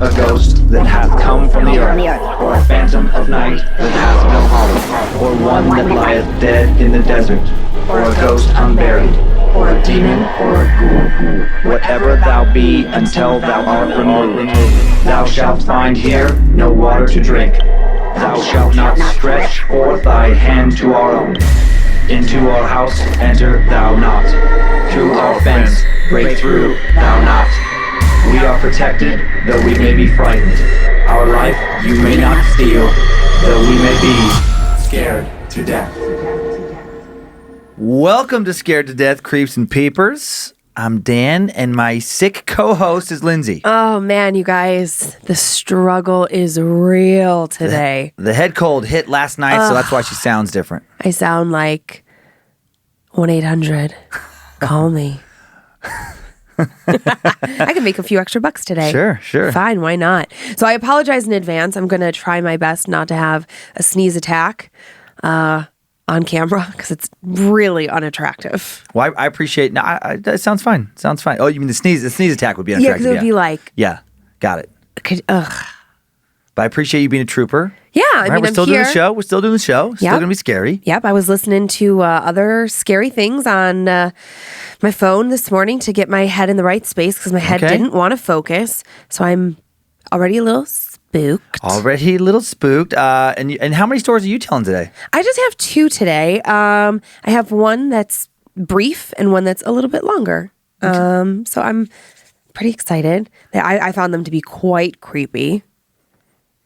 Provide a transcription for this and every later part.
a ghost that hath come from the earth, or a phantom of night that hath no hollow, or one that lieth dead in the desert, or a ghost unburied, or a demon, or a ghoul. Whatever thou be until thou art removed, thou shalt find here no water to drink. Thou shalt not stretch forth thy hand to our own. Into our house enter thou not. Through our fence break through thou not. We are protected, though we may be frightened. Our life you may not steal, though we may be scared to death. Welcome to Scared to Death, Creeps and Peepers. I'm Dan, and my sick co-host is Lindsay. Oh, man, you guys. The struggle is real today. The head cold hit last night, so that's why she sounds different. I sound like 1-800. Call me. I can make a few extra bucks today. Sure. Fine, why not? So I apologize in advance. I'm going to try my best not to have a sneeze attack on camera because it's really unattractive. Well, I appreciate. No, that sounds fine. Oh, you mean the sneeze? The sneeze attack would be unattractive. Yeah, because it would be like. Yeah, got it. Ugh. But I appreciate you being a trooper. Yeah, I mean, we're still doing the show. We're still doing the show. Still gonna be scary. Yep, I was listening to other scary things on my phone this morning to get my head in the right space because my head didn't want to focus. So I'm already a little spooked. And how many stories are you telling today? I just have two today. I have one that's brief and one that's a little bit longer. So I'm pretty excited. I found them to be quite creepy.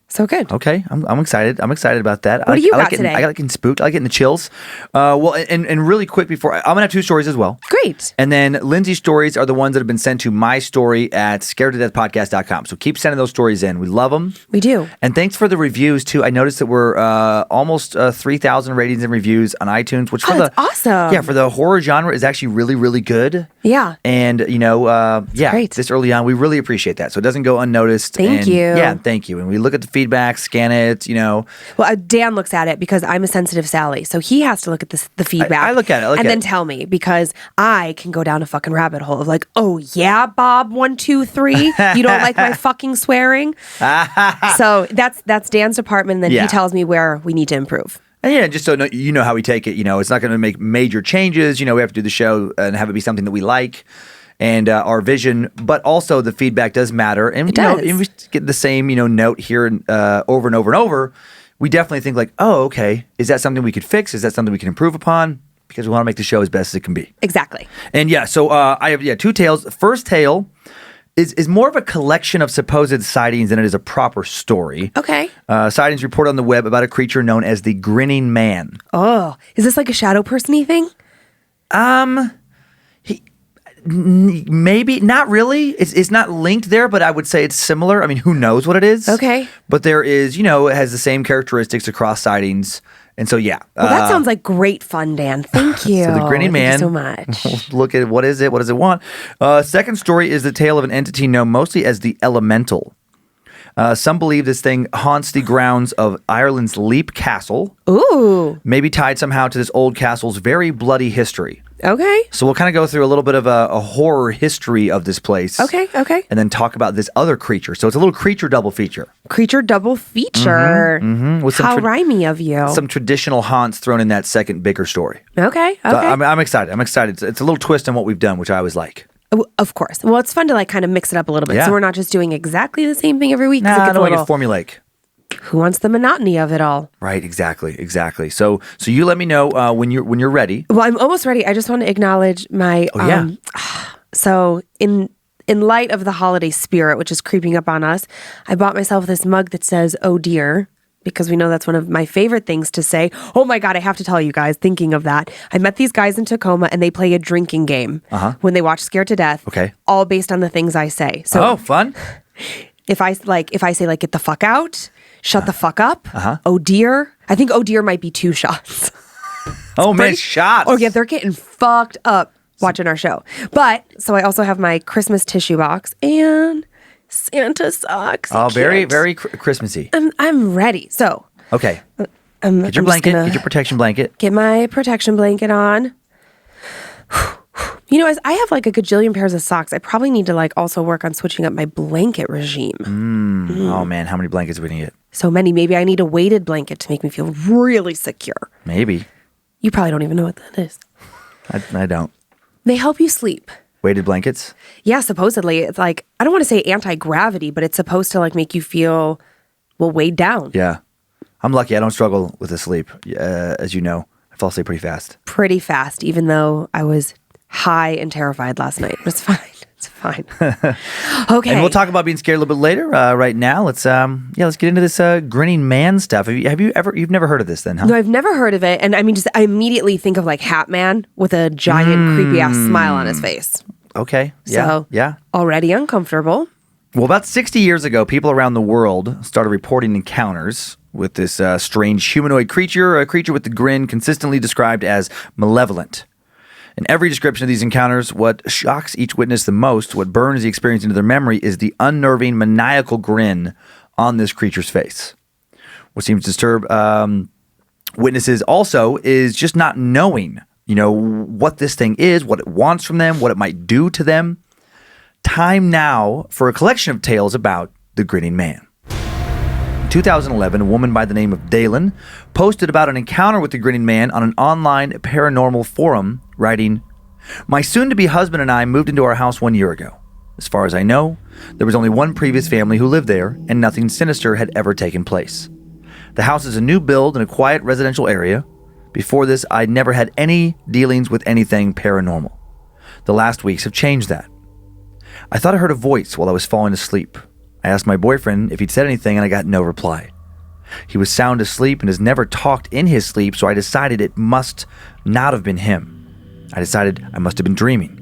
So good. Okay, I'm excited. I'm excited about that. What do you got today? I got getting spooked. I like getting the chills. And really quick before, I'm gonna have two stories as well. Great. And then Lindsay's stories are the ones that have been sent to my story at scaredtodeathpodcast.com. So keep sending those stories in. We love them. We do. And thanks for the reviews too. I noticed that we're almost 3,000 ratings and reviews on iTunes, which that's awesome. Yeah, for the horror genre is actually really, really good. Yeah. And great. This early on, we really appreciate that. So it doesn't go unnoticed. Thank you. Yeah, thank you. And we look at the feedback, scan it, Well, Dan looks at it because I'm a sensitive Sally, so he has to look at the feedback. I look at it. Then tell me because I can go down a fucking rabbit hole of like, oh yeah, Bob 1 2 3, you don't like my fucking swearing. So that's Dan's department. And then he tells me where we need to improve. And yeah, just so you know how we take it. It's not going to make major changes. We have to do the show and have it be something that we like. And our vision, but also the feedback does matter. And, it does. And we get the same, note here over and over and over. We definitely think like, oh, okay, is that something we could fix? Is that something we can improve upon? Because we want to make the show as best as it can be. Exactly. And so I have, two tales. The first tale is more of a collection of supposed sightings than it is a proper story. Okay. Sightings report on the web about a creature known as the Grinning Man. Oh, is this like a shadow person-y thing? Maybe not really. It's not linked there, but I would say it's similar. I mean, who knows what it is? Okay. But there is, it has the same characteristics across sightings, and so yeah. Well, that sounds like great fun, Dan. Thank you. So the Grinning Man. Thank you so much. Look at what is it? What does it want? Second story is the tale of an entity known mostly as the Elemental. Some believe this thing haunts the grounds of Ireland's Leap Castle. Ooh. Maybe tied somehow to this old castle's very bloody history. Okay. So we'll kind of go through a little bit of a horror history of this place. Okay. And then talk about this other creature. So it's a little creature double feature. Creature double feature. With How rhymey of you. Some traditional haunts thrown in that second bigger story. Okay. So I'm excited. It's a little twist on what we've done, which I always like. Of course. Well, it's fun to kind of mix it up a little bit. Yeah. So we're not just doing exactly the same thing every week. I don't want to get formulaic. Who wants the monotony of it all? Right, exactly. So you let me know when you're ready. Well, I'm almost ready. I just want to acknowledge my. So in light of the holiday spirit, which is creeping up on us, I bought myself this mug that says "Oh dear," because we know that's one of my favorite things to say. Oh my God, I have to tell you guys, thinking of that, I met these guys in Tacoma and they play a drinking game when they watch Scared to Death. Okay. All based on the things I say. So fun. If I say get the fuck out, shut the fuck up, oh dear. I think oh dear might be 2 shots. Man, shots. Oh yeah, they're getting fucked up watching our show. But, so I also have my Christmas tissue box and Santa socks. Oh, very, very Christmassy. I'm ready. So. Okay. Get your blanket. Get your protection blanket. Get my protection blanket on. You know, as I have like a gajillion pairs of socks, I probably need to like also work on switching up my blanket regime. Oh man, how many blankets are we gonna get? So many. Maybe I need a weighted blanket to make me feel really secure. Maybe. You probably don't even know what that is. I don't. They help you sleep. Weighted blankets? Yeah, supposedly. It's like, I don't want to say anti-gravity, but it's supposed to like make you feel, well, weighed down. Yeah. I'm lucky. I don't struggle with the sleep. As you know, I fall asleep pretty fast. Pretty fast, even though I was high and terrified last night. It's fine. It's fine. Okay. And we'll talk about being scared a little bit later. Right now, let's get into this Grinning Man stuff. You've never heard of this then, huh? No, I've never heard of it. And I mean, I immediately think of like Hat Man with a giant creepy ass smile on his face. Okay. Yeah. So, yeah. Already uncomfortable. Well, about 60 years ago, people around the world started reporting encounters with this strange humanoid creature, a creature with the grin consistently described as malevolent. In every description of these encounters, what shocks each witness the most, what burns the experience into their memory, is the unnerving, maniacal grin on this creature's face. What seems to disturb witnesses also is just not knowing, what this thing is, what it wants from them, what it might do to them. Time now for a collection of tales about the Grinning Man. In 2011, a woman by the name of Dalen posted about an encounter with the Grinning Man on an online paranormal forum, writing, "My soon-to-be husband and I moved into our house 1 year ago. As far as I know, there was only one previous family who lived there, and nothing sinister had ever taken place. The house is a new build in a quiet residential area. Before this, I'd never had any dealings with anything paranormal. The last weeks have changed that. I thought I heard a voice while I was falling asleep. I asked my boyfriend if he'd said anything, and I got no reply. He was sound asleep and has never talked in his sleep, so I decided it must not have been him. I decided I must have been dreaming.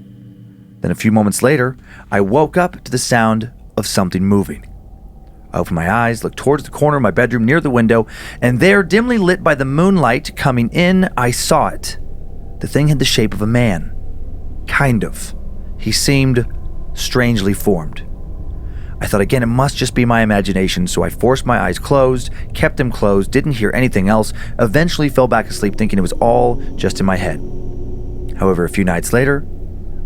Then a few moments later, I woke up to the sound of something moving. I opened my eyes, looked towards the corner of my bedroom near the window, and there, dimly lit by the moonlight coming in, I saw it. The thing had the shape of a man. Kind of. He seemed strangely formed. I thought again it must just be my imagination, so I forced my eyes closed, kept them closed, didn't hear anything else, eventually fell back asleep thinking it was all just in my head. However, a few nights later,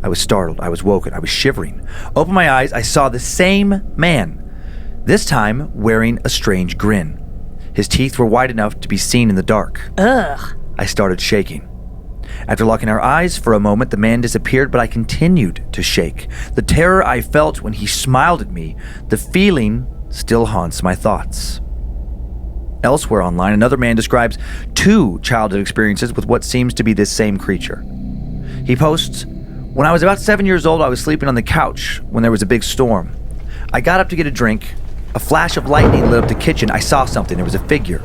I was startled, I was woken, I was shivering. Opened my eyes, I saw the same man, this time wearing a strange grin. His teeth were wide enough to be seen in the dark. Ugh. I started shaking. After locking our eyes for a moment, the man disappeared, but I continued to shake. The terror I felt when he smiled at me, the feeling still haunts my thoughts. Elsewhere online, another man describes 2 childhood experiences with what seems to be this same creature. He posts, "When I was about 7 years old, I was sleeping on the couch when there was a big storm. I got up to get a drink. A flash of lightning lit up the kitchen. I saw something. There was a figure.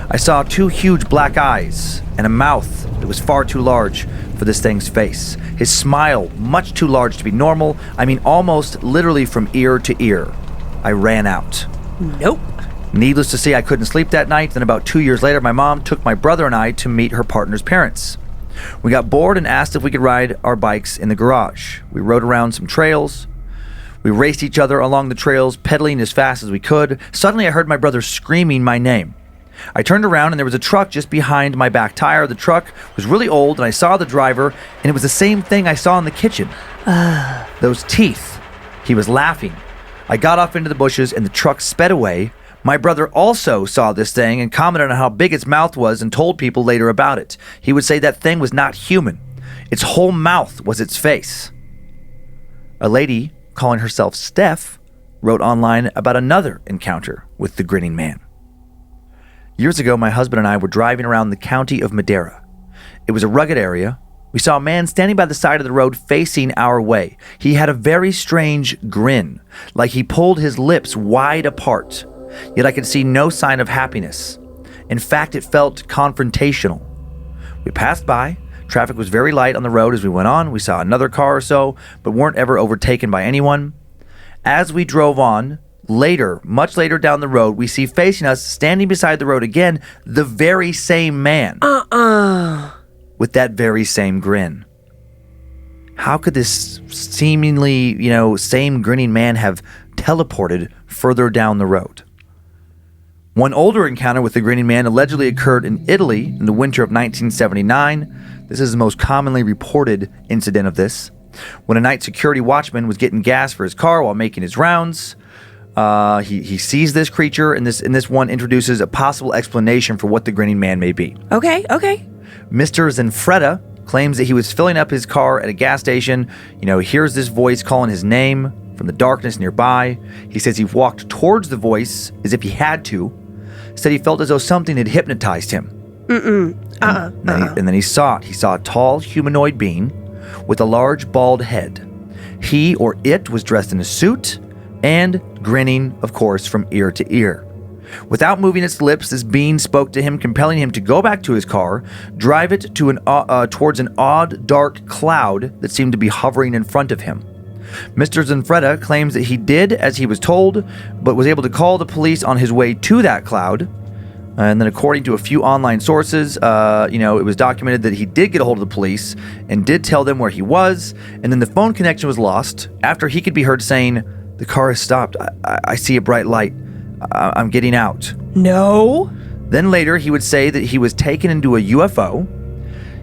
I saw 2 huge black eyes and a mouth that was far too large for this thing's face. His smile, much too large to be normal. I mean, almost literally from ear to ear. I ran out." Nope. Needless to say, I couldn't sleep that night. Then about 2 years later, my mom took my brother and I to meet her partner's parents. We got bored and asked if we could ride our bikes in the garage. We rode around some trails. We raced each other along the trails, pedaling as fast as we could. Suddenly, I heard my brother screaming my name. I turned around and there was a truck just behind my back tire. The truck was really old and I saw the driver, and it was the same thing I saw in the kitchen. Those teeth. He was laughing. I got off into the bushes and the truck sped away. My brother also saw this thing and commented on how big its mouth was and told people later about it. He would say that thing was not human. Its whole mouth was its face. A lady calling herself Steph wrote online about another encounter with the Grinning Man. Years ago, my husband and I were driving around the county of Madera. It was a rugged area. We saw a man standing by the side of the road facing our way. He had a very strange grin, like he pulled his lips wide apart, yet I could see no sign of happiness. In fact, it felt confrontational. We passed by. Traffic was very light on the road as we went on. We saw another car or so, but weren't ever overtaken by anyone. As we drove on, later, much later down the road, we see facing us, standing beside the road again, the very same man. With that very same grin. How could this seemingly, same grinning man have teleported further down the road? One older encounter with the Grinning Man allegedly occurred in Italy in the winter of 1979. This is the most commonly reported incident of this. When a night security watchman was getting gas for his car while making his rounds, he sees this creature, and this one introduces a possible explanation for what the Grinning Man may be. Okay. Mr. Zanfretta claims that he was filling up his car at a gas station. He hears this voice calling his name from the darkness nearby. He says he walked towards the voice as if he had to. Said he felt as though something had hypnotized him. And then he saw it. He saw a tall humanoid being with a large bald head. He or it was dressed in a suit and grinning, of course, from ear to ear. Without moving its lips, this being spoke to him, compelling him to go back to his car, drive it to towards an odd, dark cloud that seemed to be hovering in front of him. Mr. Zanfretta claims that he did as he was told, but was able to call the police on his way to that cloud. And then according to a few online sources, it was documented that he did get a hold of the police and did tell them where he was. And then the phone connection was lost after he could be heard saying, "The car has stopped. I see a bright light. I'm getting out." No. Then later he would say that he was taken into a UFO.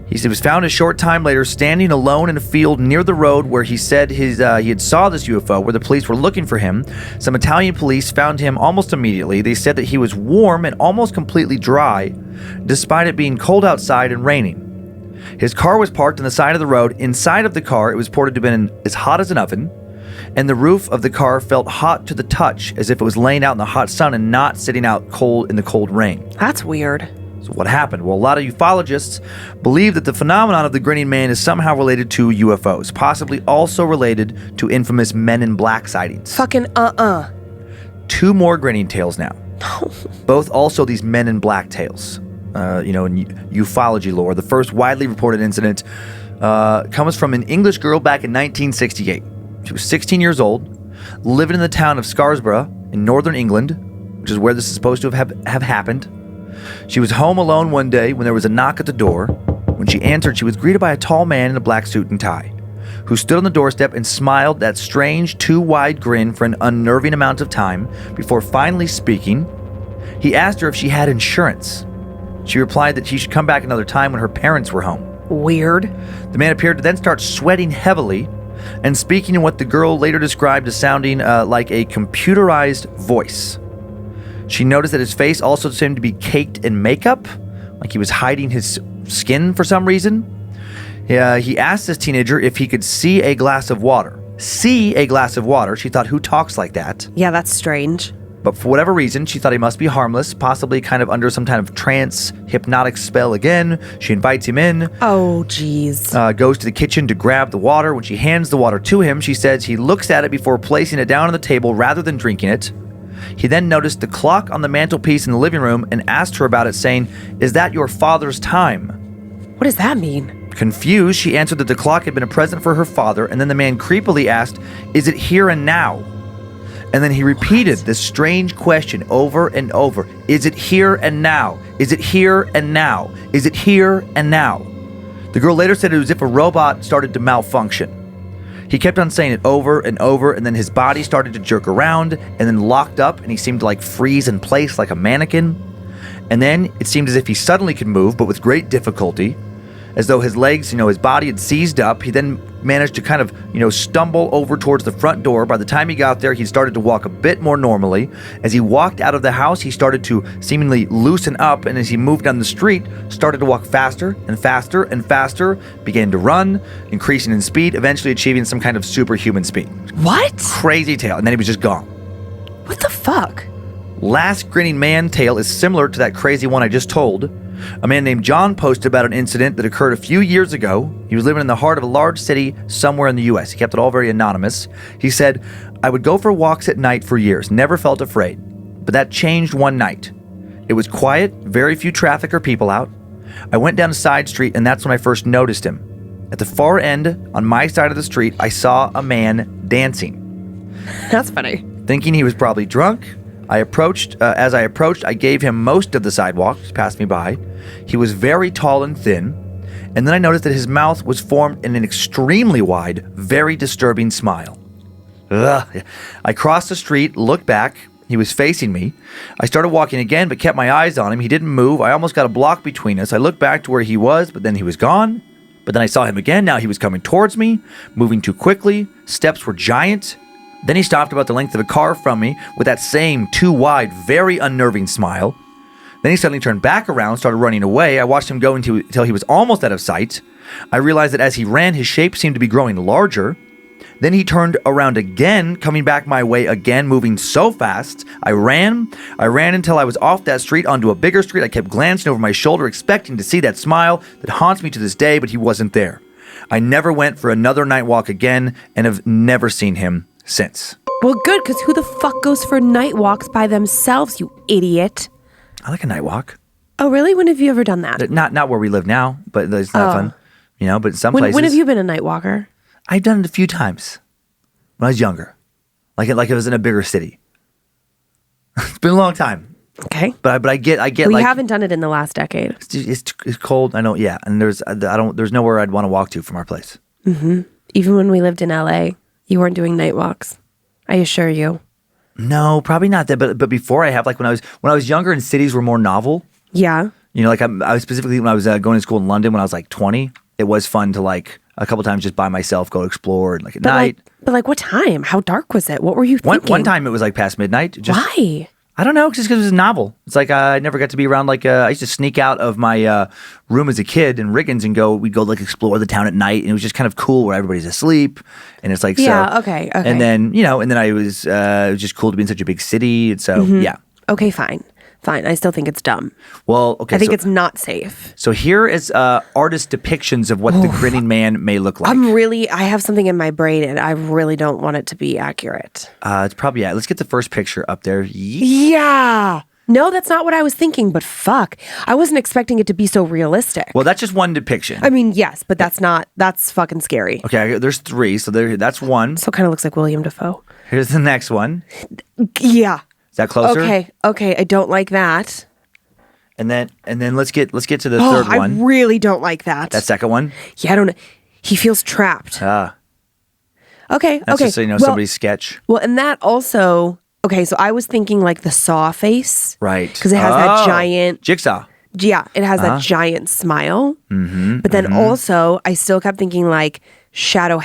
He was found a short time later standing alone in a field near the road where he said he had saw this UFO, where the police were looking for him. Some Italian police found him almost immediately. They said that he was warm and almost completely dry, despite it being cold outside and raining. His car was parked on the side of the road. Inside of the car, it was reported to have been as hot as an oven, and the roof of the car felt hot to the touch, as if it was laying out in the hot sun and not sitting out cold in the cold rain. That's weird. So what happened? Well, a lot of ufologists believe that the phenomenon of the Grinning Man is somehow related to UFOs, possibly also related to infamous Men in Black sightings. Fucking Two more grinning tales now. Both also these Men in Black tales. In ufology lore, the first widely reported incident comes from an English girl back in 1968. She was 16 years old, living in the town of Scarsborough in northern England, which is where this is supposed to have happened. She was home alone one day when there was a knock at the door. When she answered, she was greeted by a tall man in a black suit and tie, who stood on the doorstep and smiled that strange, too wide grin for an unnerving amount of time before finally speaking. He asked her if she had insurance. She replied that he should come back another time when her parents were home. Weird. The man appeared to then start sweating heavily and speaking in what the girl later described as sounding like a computerized voice. She noticed that his face also seemed to be caked in makeup, like he was hiding his skin for some reason. He asked this teenager if he could see a glass of water. See a glass of water. She thought, who talks like that? Yeah, that's strange. But for whatever reason, she thought he must be harmless, possibly kind of under some kind of trance, hypnotic spell again. She invites him in. Oh, jeez. Goes to the kitchen to grab the water. When she hands the water to him, she says he looks at it before placing it down on the table rather than drinking it. He then noticed the clock on the mantelpiece in the living room and asked her about it, saying, "Is that your father's time?" What does that mean? Confused, she answered that the clock had been a present for her father, and then the man creepily asked, "Is it here and now?" And then he repeated this strange question over and over. "Is it here and now? Is it here and now? Is it here and now?" The girl later said it was as if a robot started to malfunction. He kept on saying it over and over, and then his body started to jerk around and then locked up, and he seemed to freeze in place like a mannequin. And then it seemed as if he suddenly could move, but with great difficulty, as though his legs, his body had seized up. He then managed to kind of, stumble over towards the front door. By the time he got there, he started to walk a bit more normally. As he walked out of the house, he started to seemingly loosen up, and as he moved down the street, started to walk faster and faster and faster, began to run, increasing in speed, eventually achieving some kind of superhuman speed. What? Crazy tale. And then he was just gone. What the fuck? Last Grinning Man tale is similar to that crazy one I just told. A man named John posted about an incident that occurred a few years ago. He was living in the heart of a large city somewhere in the U.S. He kept it all very anonymous. He said, "I would go for walks at night for years, never felt afraid. But that changed one night. It was quiet, very few traffic or people out. I went down a side street, and that's when I first noticed him. At the far end, on my side of the street, I saw a man dancing. That's funny. Thinking he was probably drunk, as I approached, I gave him most of the sidewalk. He passed me by. He was very tall and thin, and then I noticed that his mouth was formed in an extremely wide, very disturbing smile. Ugh. I crossed the street, looked back, He was facing me. I started walking again, but kept my eyes on him. He didn't move. I almost got a block between us. I looked back to where he was, but then he was gone. But then I saw him again. Now he was coming towards me, moving too quickly. Steps were giant. Then he stopped about the length of a car from me with that same too wide, very unnerving smile. Then he suddenly turned back around, started running away. I watched him go until he was almost out of sight. I realized that as he ran, his shape seemed to be growing larger. Then he turned around again, coming back my way again, moving so fast. I ran until I was off that street onto a bigger street. I kept glancing over my shoulder, expecting to see that smile that haunts me to this day, but he wasn't there. I never went for another night walk again and have never seen him since. Well, good, because who the fuck goes for night walks by themselves, you idiot? I like a night walk. Oh, really? When have you ever done that? Not where we live now, but it's not fun. You know, but in some places. When have you been a night walker? I've done it a few times when I was younger, like it was in a bigger city. It's been a long time. Okay, but I get. We haven't done it in the last decade. It's cold. I know. Yeah, and there's nowhere I'd want to walk to from our place. Mm-hmm. Even when we lived in LA, you weren't doing night walks. I assure you. No, probably not that. But before I have, like when I was younger and cities were more novel. Yeah. You know, like I was specifically when I was going to school in London when I was like 20. It was fun to like a couple times just by myself go explore and like at night. But what time? How dark was it? What were you thinking? One time it was like past midnight. Why? I don't know, just because it was novel. It's like I never got to be around. Like I used to sneak out of my room as a kid in Riggins and we'd go like explore the town at night, and it was just kind of cool where everybody's asleep, and it's like okay. And then I was it was just cool to be in such a big city, and so yeah. Okay, fine. I still think it's dumb. Well, okay. I think it's not safe. So here is artist depictions of what the Grinning Man may look like. I have something in my brain and I really don't want it to be accurate. It's probably, let's get the first picture up there. Yeah. No, that's not what I was thinking, but fuck. I wasn't expecting it to be so realistic. Well, that's just one depiction. I mean, yes, but that's fucking scary. Okay, there's three, so that's one. So it kind of looks like William Dafoe. Here's the next one. Yeah. Is that closer? Okay, I don't like that. And then let's get to the third one. I really don't like that. That second one? Yeah, I don't know. He feels trapped. Okay. That's just so somebody's sketch. Well, and that also, so I was thinking like the Saw face. Right. Because it has that giant jigsaw. Yeah, it has that giant smile. Mm-hmm, but then also, I still kept thinking like shadow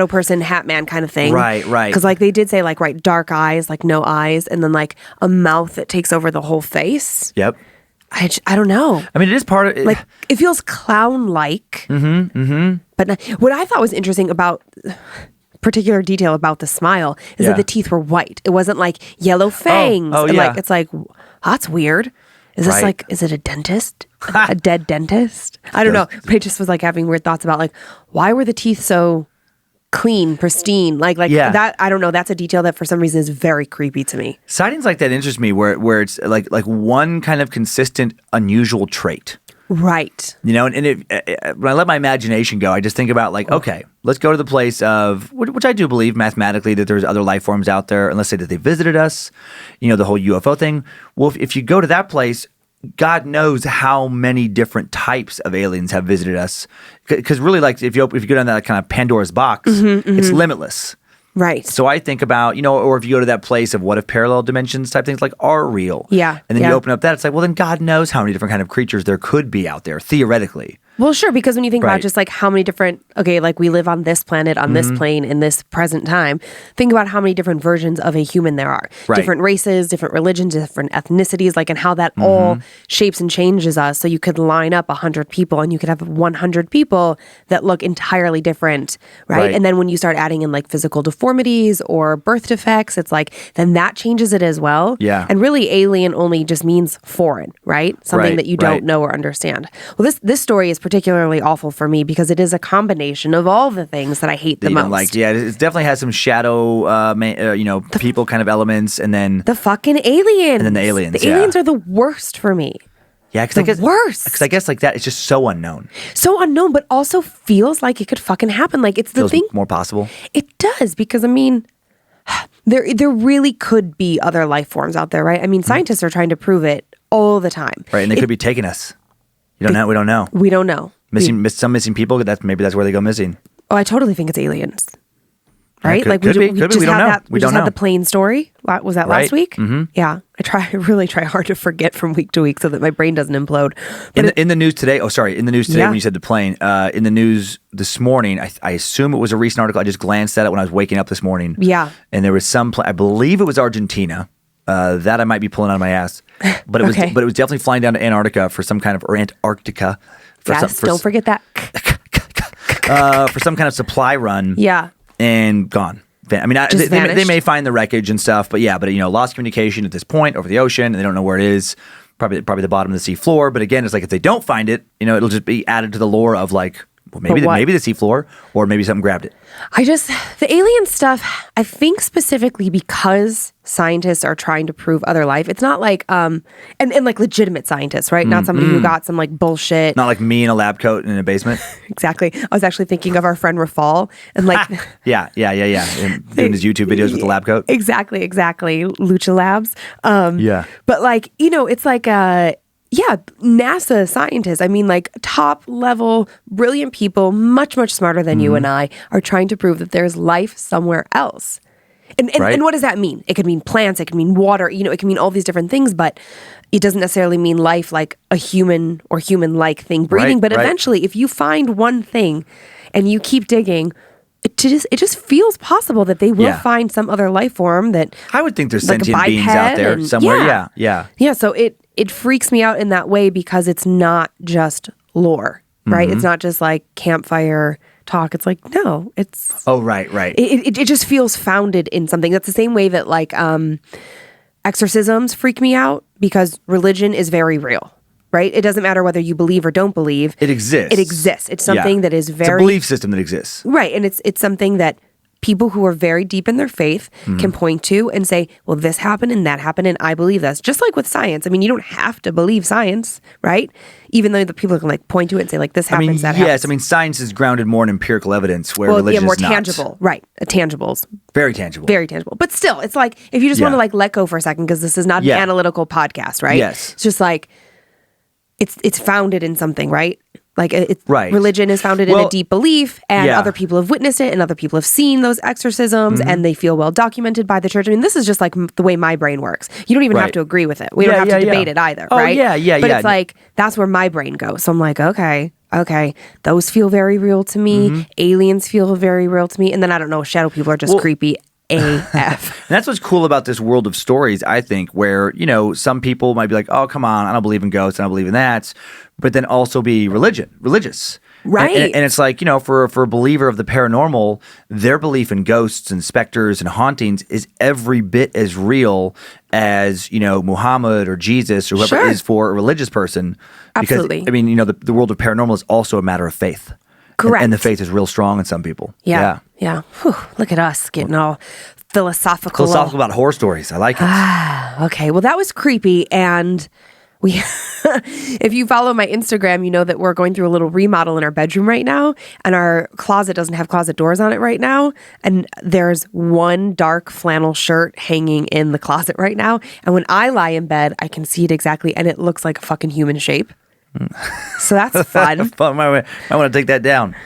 person, hat man kind of thing. Right. Because like they did say like, dark eyes, like no eyes, and then like a mouth that takes over the whole face. Yep. I don't know. I mean, it is part of it. Like it feels clown-like. But what I thought was interesting about particular detail about the smile is that the teeth were white. It wasn't like yellow fangs. Oh, and yeah. like it's like, that's weird. Is this like, is it a dentist? A dead dentist? I don't know. But I just was like having weird thoughts about like, why were the teeth so clean, pristine, like that. I don't know. That's a detail that for some reason is very creepy to me. Sightings like that interest me, where it's like one kind of consistent, unusual trait. Right. You know, and when I let my imagination go, I just think about like, okay, let's go to the place of, which I do believe mathematically that there's other life forms out there, and let's say that they visited us, you know, the whole UFO thing. Well, if you go to that place, God knows how many different types of aliens have visited us. Because really, like, if you go down that kind of Pandora's box, it's limitless. Right. So I think about, you know, or if you go to that place of what if parallel dimensions type things like are real. Yeah. And then you open up that, it's like, well, then God knows how many different kind of creatures there could be out there, theoretically. Well, sure, because when you think about just like how many different, like we live on this planet, on this plane, in this present time, think about how many different versions of a human there are. Right. Different races, different religions, different ethnicities, like, and how that all shapes and changes us. So you could line up 100 people and you could have 100 people that look entirely different, right? And then when you start adding in like physical deformities or birth defects, it's like, then that changes it as well. Yeah. And really alien only just means foreign, right? Something that you don't know or understand. Well, this story is particularly awful for me because it is a combination of all the things that I hate the most. Like, yeah, it definitely has some shadow, people kind of elements, and then the fucking aliens, and then the aliens. The aliens are the worst for me. Yeah, because worst. Because I guess like that, it's just so unknown. So unknown, but also feels like it could fucking happen. Like it's the feels thing more possible. It does, because I mean, there really could be other life forms out there, right? I mean, scientists are trying to prove it all the time. Right, and they could be taking us. We don't know. We don't know. Some missing people. Maybe that's where they go missing. Oh, I totally think it's aliens. Right? We don't know. We just had the plane story Was that Right? last week? Mm-hmm. Yeah. I really try hard to forget from week to week so that my brain doesn't implode. But In the news today, in the news today Yeah. when you said the plane, in the news this morning, I assume it was a recent article. I just glanced at it when I was waking up this morning. Yeah. And there was I believe it was Argentina. That I might be pulling out of my ass. But it was Okay. but it was definitely flying down to Antarctica for some kind of, or Antarctica. Yes, don't forget that. For some kind of supply run. Yeah. And gone. I mean, Just they may find the wreckage and stuff, but lost communication at this point over the ocean, and they don't know where it is. Probably the bottom of the sea floor. But again, it's like if they don't find it, it'll just be added to the lore of like, well, maybe the sea floor, or maybe something grabbed it. The alien stuff, I think specifically because scientists are trying to prove other life. It's not like, and like legitimate scientists, right? Not somebody who got some like bullshit. Not like me in a lab coat in a basement. Exactly. I was actually thinking of our friend Rafal and like. Yeah. And doing his YouTube videos with the lab coat. Exactly. Lucha Labs. Yeah. But like, it's like, NASA scientists, I mean, like top level, brilliant people, much, much smarter than you and I, are trying to prove that there's life somewhere else. And what does that mean? It could mean plants, it could mean water, it can mean all these different things, but it doesn't necessarily mean life like a human or human-like thing breathing. But eventually, if you find one thing and you keep digging, it just feels possible that they will find some other life form that I would think there's like a sentient beings biped out there and- somewhere. Yeah. So it freaks me out in that way because it's not just lore, right? It's not just like campfire talk. It's like, no, it's... Oh, right. It just feels founded in something. That's the same way that like exorcisms freak me out because religion is very real, right? It doesn't matter whether you believe or don't believe. It exists. It's something that is very... It's a belief system that exists. Right. And it's something that people who are very deep in their faith can point to and say, well, this happened and that happened and I believe this. Just like with science. I mean, you don't have to believe science, right? Even though the people can like point to it and say like this happens, that happens. Yes, I mean, science is grounded more in empirical evidence where religion more is not. tangible. Right. Tangibles. Very tangible. Very tangible. But still, it's like if you just want to like let go for a second because this is not an analytical podcast, right? Yes. It's just like it's founded in something, right? Like Right. religion is founded in a deep belief, and other people have witnessed it, and other people have seen those exorcisms, and they feel well documented by the church. I mean, this is just like the way my brain works. You don't even have to agree with it. We don't have to debate it either, right? But it's like that's where my brain goes. So I'm like, okay, those feel very real to me. Aliens feel very real to me, and then I don't know, shadow people are just creepy. AF. And that's what's cool about this world of stories, I think, where, some people might be like, oh, come on, I don't believe in ghosts, I don't believe in that, but then also be religious. Right. And it's like, for a believer of the paranormal, their belief in ghosts and specters and hauntings is every bit as real as, Muhammad or Jesus or whoever is for a religious person. Absolutely. Because, I mean, the world of paranormal is also a matter of faith. Correct. And the faith is real strong in some people. Yeah. Whew, look at us getting all philosophical. Philosophical about horror stories. I like it. Okay, well, that was creepy. And we, if you follow my Instagram, you know that we're going through a little remodel in our bedroom right now. And our closet doesn't have closet doors on it right now. And there's one dark flannel shirt hanging in the closet right now. And when I lie in bed, I can see it exactly. And it looks like a fucking human shape. So that's fun. I want to take that down.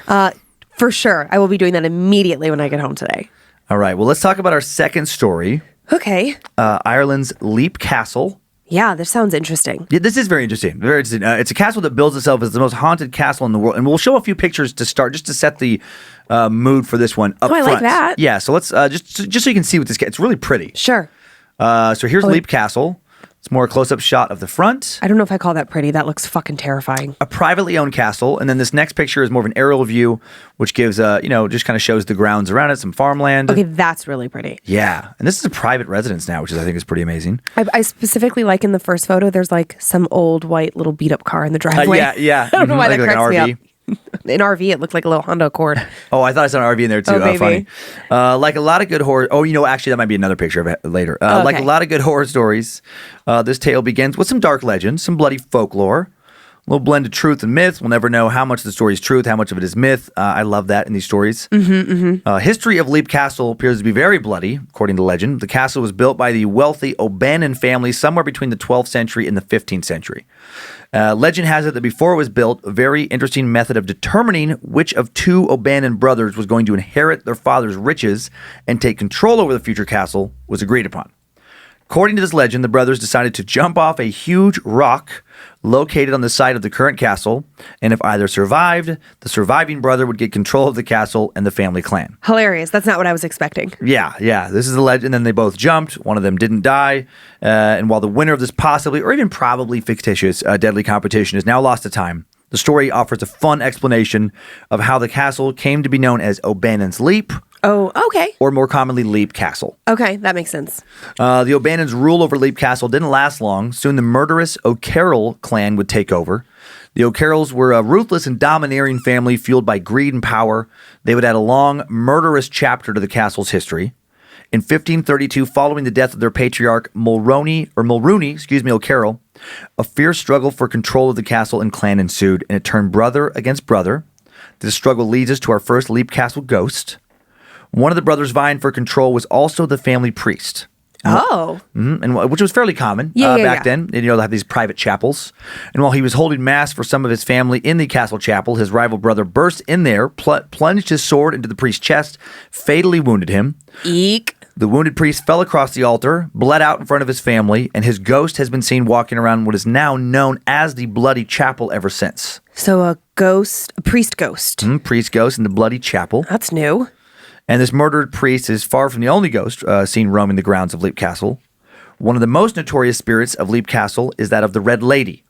For sure. I will be doing that immediately when I get home today. All right. Well, let's talk about our second story. Okay. Ireland's Leap Castle. Yeah, this sounds interesting. Yeah, this is very interesting. Very interesting. It's a castle that bills itself as the most haunted castle in the world. And we'll show a few pictures to start, just to set the mood for this one up front. I like that. Yeah, so let's, just so you can see what this, it's really pretty. Sure. So here's Leap Castle. It's more a close-up shot of the front. I don't know if I call that pretty. That looks fucking terrifying. A privately owned castle. And then this next picture is more of an aerial view, which gives, just kind of shows the grounds around it, some farmland. Okay, that's really pretty. Yeah. And this is a private residence now, which I think is pretty amazing. I specifically like in the first photo, there's like some old white little beat-up car in the driveway. Yeah. I don't know why that like cracks me RV. up. In RV, it looked like a little Honda Accord. Oh, I thought I saw an RV in there too. Oh, maybe. Funny. Like a lot of good horror. Oh, actually, that might be another picture of it later. Okay. Like a lot of good horror stories, this tale begins with some dark legends, some bloody folklore, a little blend of truth and myth. We'll never know how much of the story is truth, how much of it is myth. I love that in these stories. History of Leap Castle appears to be very bloody, according to legend. The castle was built by the wealthy O'Bannon family somewhere between the 12th century and the 15th century. Legend has it that before it was built, a very interesting method of determining which of two O'Bannon brothers was going to inherit their father's riches and take control over the future castle was agreed upon. According to this legend, the brothers decided to jump off a huge rock located on the site of the current castle, and if either survived, the surviving brother would get control of the castle and the family clan. Hilarious. That's not what I was expecting. Yeah. This is the legend. And then they both jumped. One of them didn't die. And while the winner of this possibly, or even probably fictitious, deadly competition is now lost to time, the story offers a fun explanation of how the castle came to be known as O'Bannon's Leap. Oh, okay. Or more commonly, Leap Castle. Okay, that makes sense. The O'Bannons' rule over Leap Castle didn't last long. Soon the murderous O'Carroll clan would take over. The O'Carrolls were a ruthless and domineering family fueled by greed and power. They would add a long, murderous chapter to the castle's history. In 1532, following the death of their patriarch Mulrooney O'Carroll, a fierce struggle for control of the castle and clan ensued, and it turned brother against brother. This struggle leads us to our first Leap Castle ghost. One of the brothers vying for control was also the family priest. Oh. And which was fairly common back then. And, they have these private chapels. And while he was holding mass for some of his family in the castle chapel, his rival brother burst in there, plunged his sword into the priest's chest, fatally wounded him. Eek. The wounded priest fell across the altar, bled out in front of his family, and his ghost has been seen walking around what is now known as the Bloody Chapel ever since. So a priest ghost. Priest ghost in the Bloody Chapel. That's new. And this murdered priest is far from the only ghost seen roaming the grounds of Leap Castle. One of the most notorious spirits of Leap Castle is that of the Red Lady.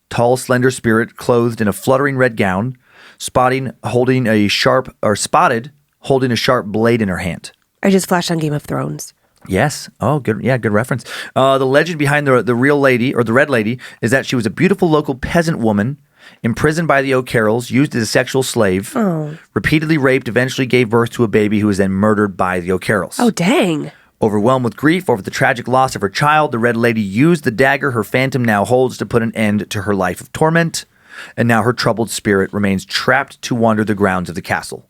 Tall, slender spirit clothed in a fluttering red gown, holding a sharp blade in her hand. I just flashed on Game of Thrones. Yes. Oh, good. Yeah, good reference. The legend behind the real lady, or the Red Lady, is that she was a beautiful local peasant woman imprisoned by the O'Carrolls, used as a sexual slave, repeatedly raped, eventually gave birth to a baby who was then murdered by the O'Carrolls. Oh, dang. Overwhelmed with grief over the tragic loss of her child, the Red Lady used the dagger her phantom now holds to put an end to her life of torment, and now her troubled spirit remains trapped to wander the grounds of the castle.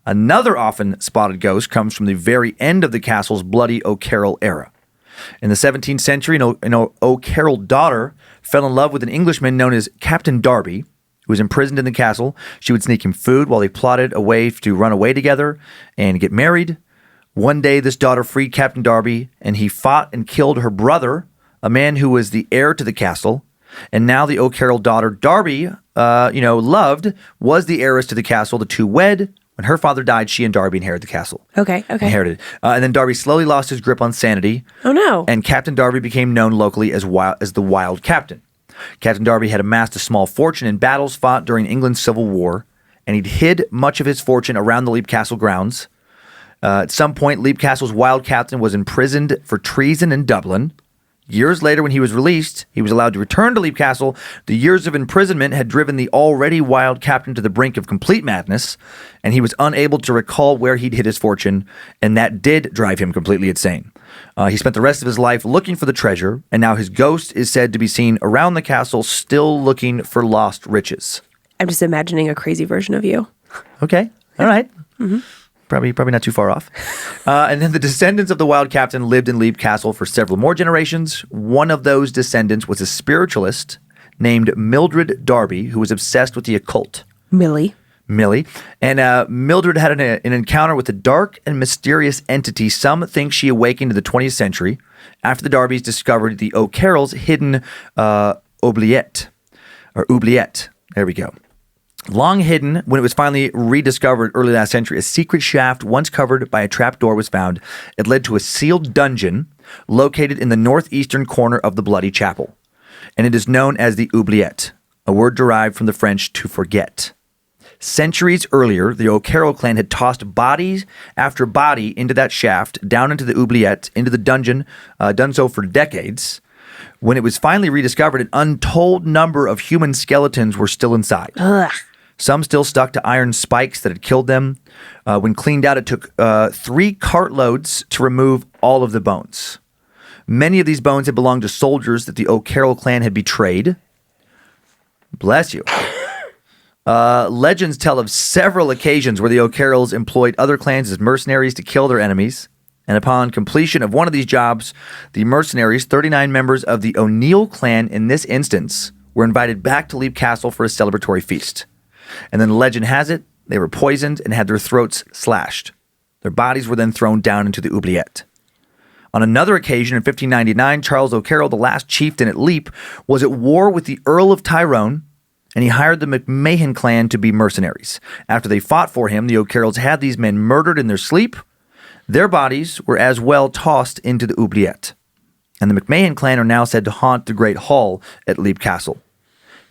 Another often spotted ghost comes from the very end of the castle's bloody O'Carroll era. In the 17th century, an O'Carroll daughter fell in love with an Englishman known as Captain Darby, who was imprisoned in the castle. She would sneak him food while they plotted a way to run away together and get married. One day, this daughter freed Captain Darby, and he fought and killed her brother, a man who was the heir to the castle. And now the O'Carroll daughter, Darby, loved, was the heiress to the castle. The two wed. When her father died, she and Darby inherited the castle. Okay. Inherited. And then Darby slowly lost his grip on sanity. Oh, no. And Captain Darby became known locally as the Wild Captain. Captain Darby had amassed a small fortune in battles fought during England's Civil War, and he'd hid much of his fortune around the Leap Castle grounds. At some point, Leap Castle's Wild Captain was imprisoned for treason in Dublin. Years later, when he was released, he was allowed to return to Leap Castle. The years of imprisonment had driven the already wild captain to the brink of complete madness, and he was unable to recall where he'd hid his fortune, and that did drive him completely insane. He spent the rest of his life looking for the treasure, and now his ghost is said to be seen around the castle still looking for lost riches. I'm just imagining a crazy version of you. Okay. All right. Mm-hmm. Probably not too far off. And then the descendants of the Wild Captain lived in Leap Castle for several more generations. One of those descendants was a spiritualist named Mildred Darby, who was obsessed with the occult. Millie. And Mildred had an encounter with a dark and mysterious entity. Some think she awakened in the 20th century after the Darbys discovered the O'Carroll's hidden oubliette. There we go. Long hidden, when it was finally rediscovered early last century, a secret shaft once covered by a trapdoor was found. It led to a sealed dungeon located in the northeastern corner of the Bloody Chapel. And it is known as the oubliette, a word derived from the French to forget. Centuries earlier, the O'Carroll clan had tossed bodies after body into that shaft, down into the oubliette, into the dungeon, done so for decades. When it was finally rediscovered, an untold number of human skeletons were still inside. Ugh. Some still stuck to iron spikes that had killed them. When cleaned out, it took 3 cartloads to remove all of the bones. Many of these bones had belonged to soldiers that the O'Carroll clan had betrayed. Bless you. Legends tell of several occasions where the O'Carrolls employed other clans as mercenaries to kill their enemies. And upon completion of one of these jobs, the mercenaries, 39 members of the O'Neill clan in this instance, were invited back to Leap Castle for a celebratory feast. And then legend has it, they were poisoned and had their throats slashed. Their bodies were then thrown down into the oubliette. On another occasion in 1599, Charles O'Carroll, the last chieftain at Leap, was at war with the Earl of Tyrone, and he hired the McMahon clan to be mercenaries. After they fought for him, the O'Carrolls had these men murdered in their sleep. Their bodies were as well tossed into the oubliette. And the McMahon clan are now said to haunt the Great Hall at Leap Castle.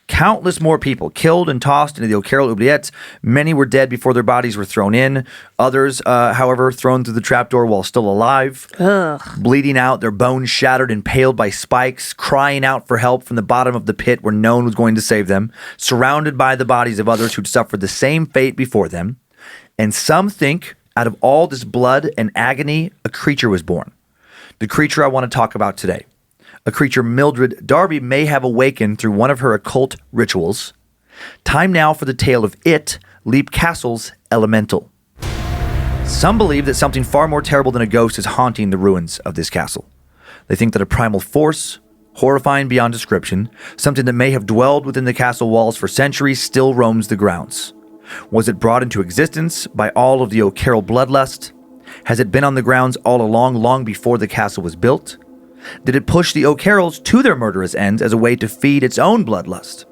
Countless more people killed and tossed into the O'Carroll oubliettes. Many were dead before their bodies were thrown in. Others, however, thrown through the trapdoor while still alive. Ugh. Bleeding out, their bones shattered, impaled by spikes, crying out for help from the bottom of the pit where no one was going to save them, surrounded by the bodies of others who'd suffered the same fate before them. And some think, out of all this blood and agony, a creature was born. The creature I want to talk about today. A creature Mildred Darby may have awakened through one of her occult rituals. Time now for the tale of it, Leap Castle's elemental. Some believe that something far more terrible than a ghost is haunting the ruins of this castle. They think that a primal force, horrifying beyond description, something that may have dwelled within the castle walls for centuries, still roams the grounds. Was it brought into existence by all of the O'Carroll bloodlust? Has it been on the grounds all along, long before the castle was built? Did it push the O'Carrolls to their murderous ends as a way to feed its own bloodlust?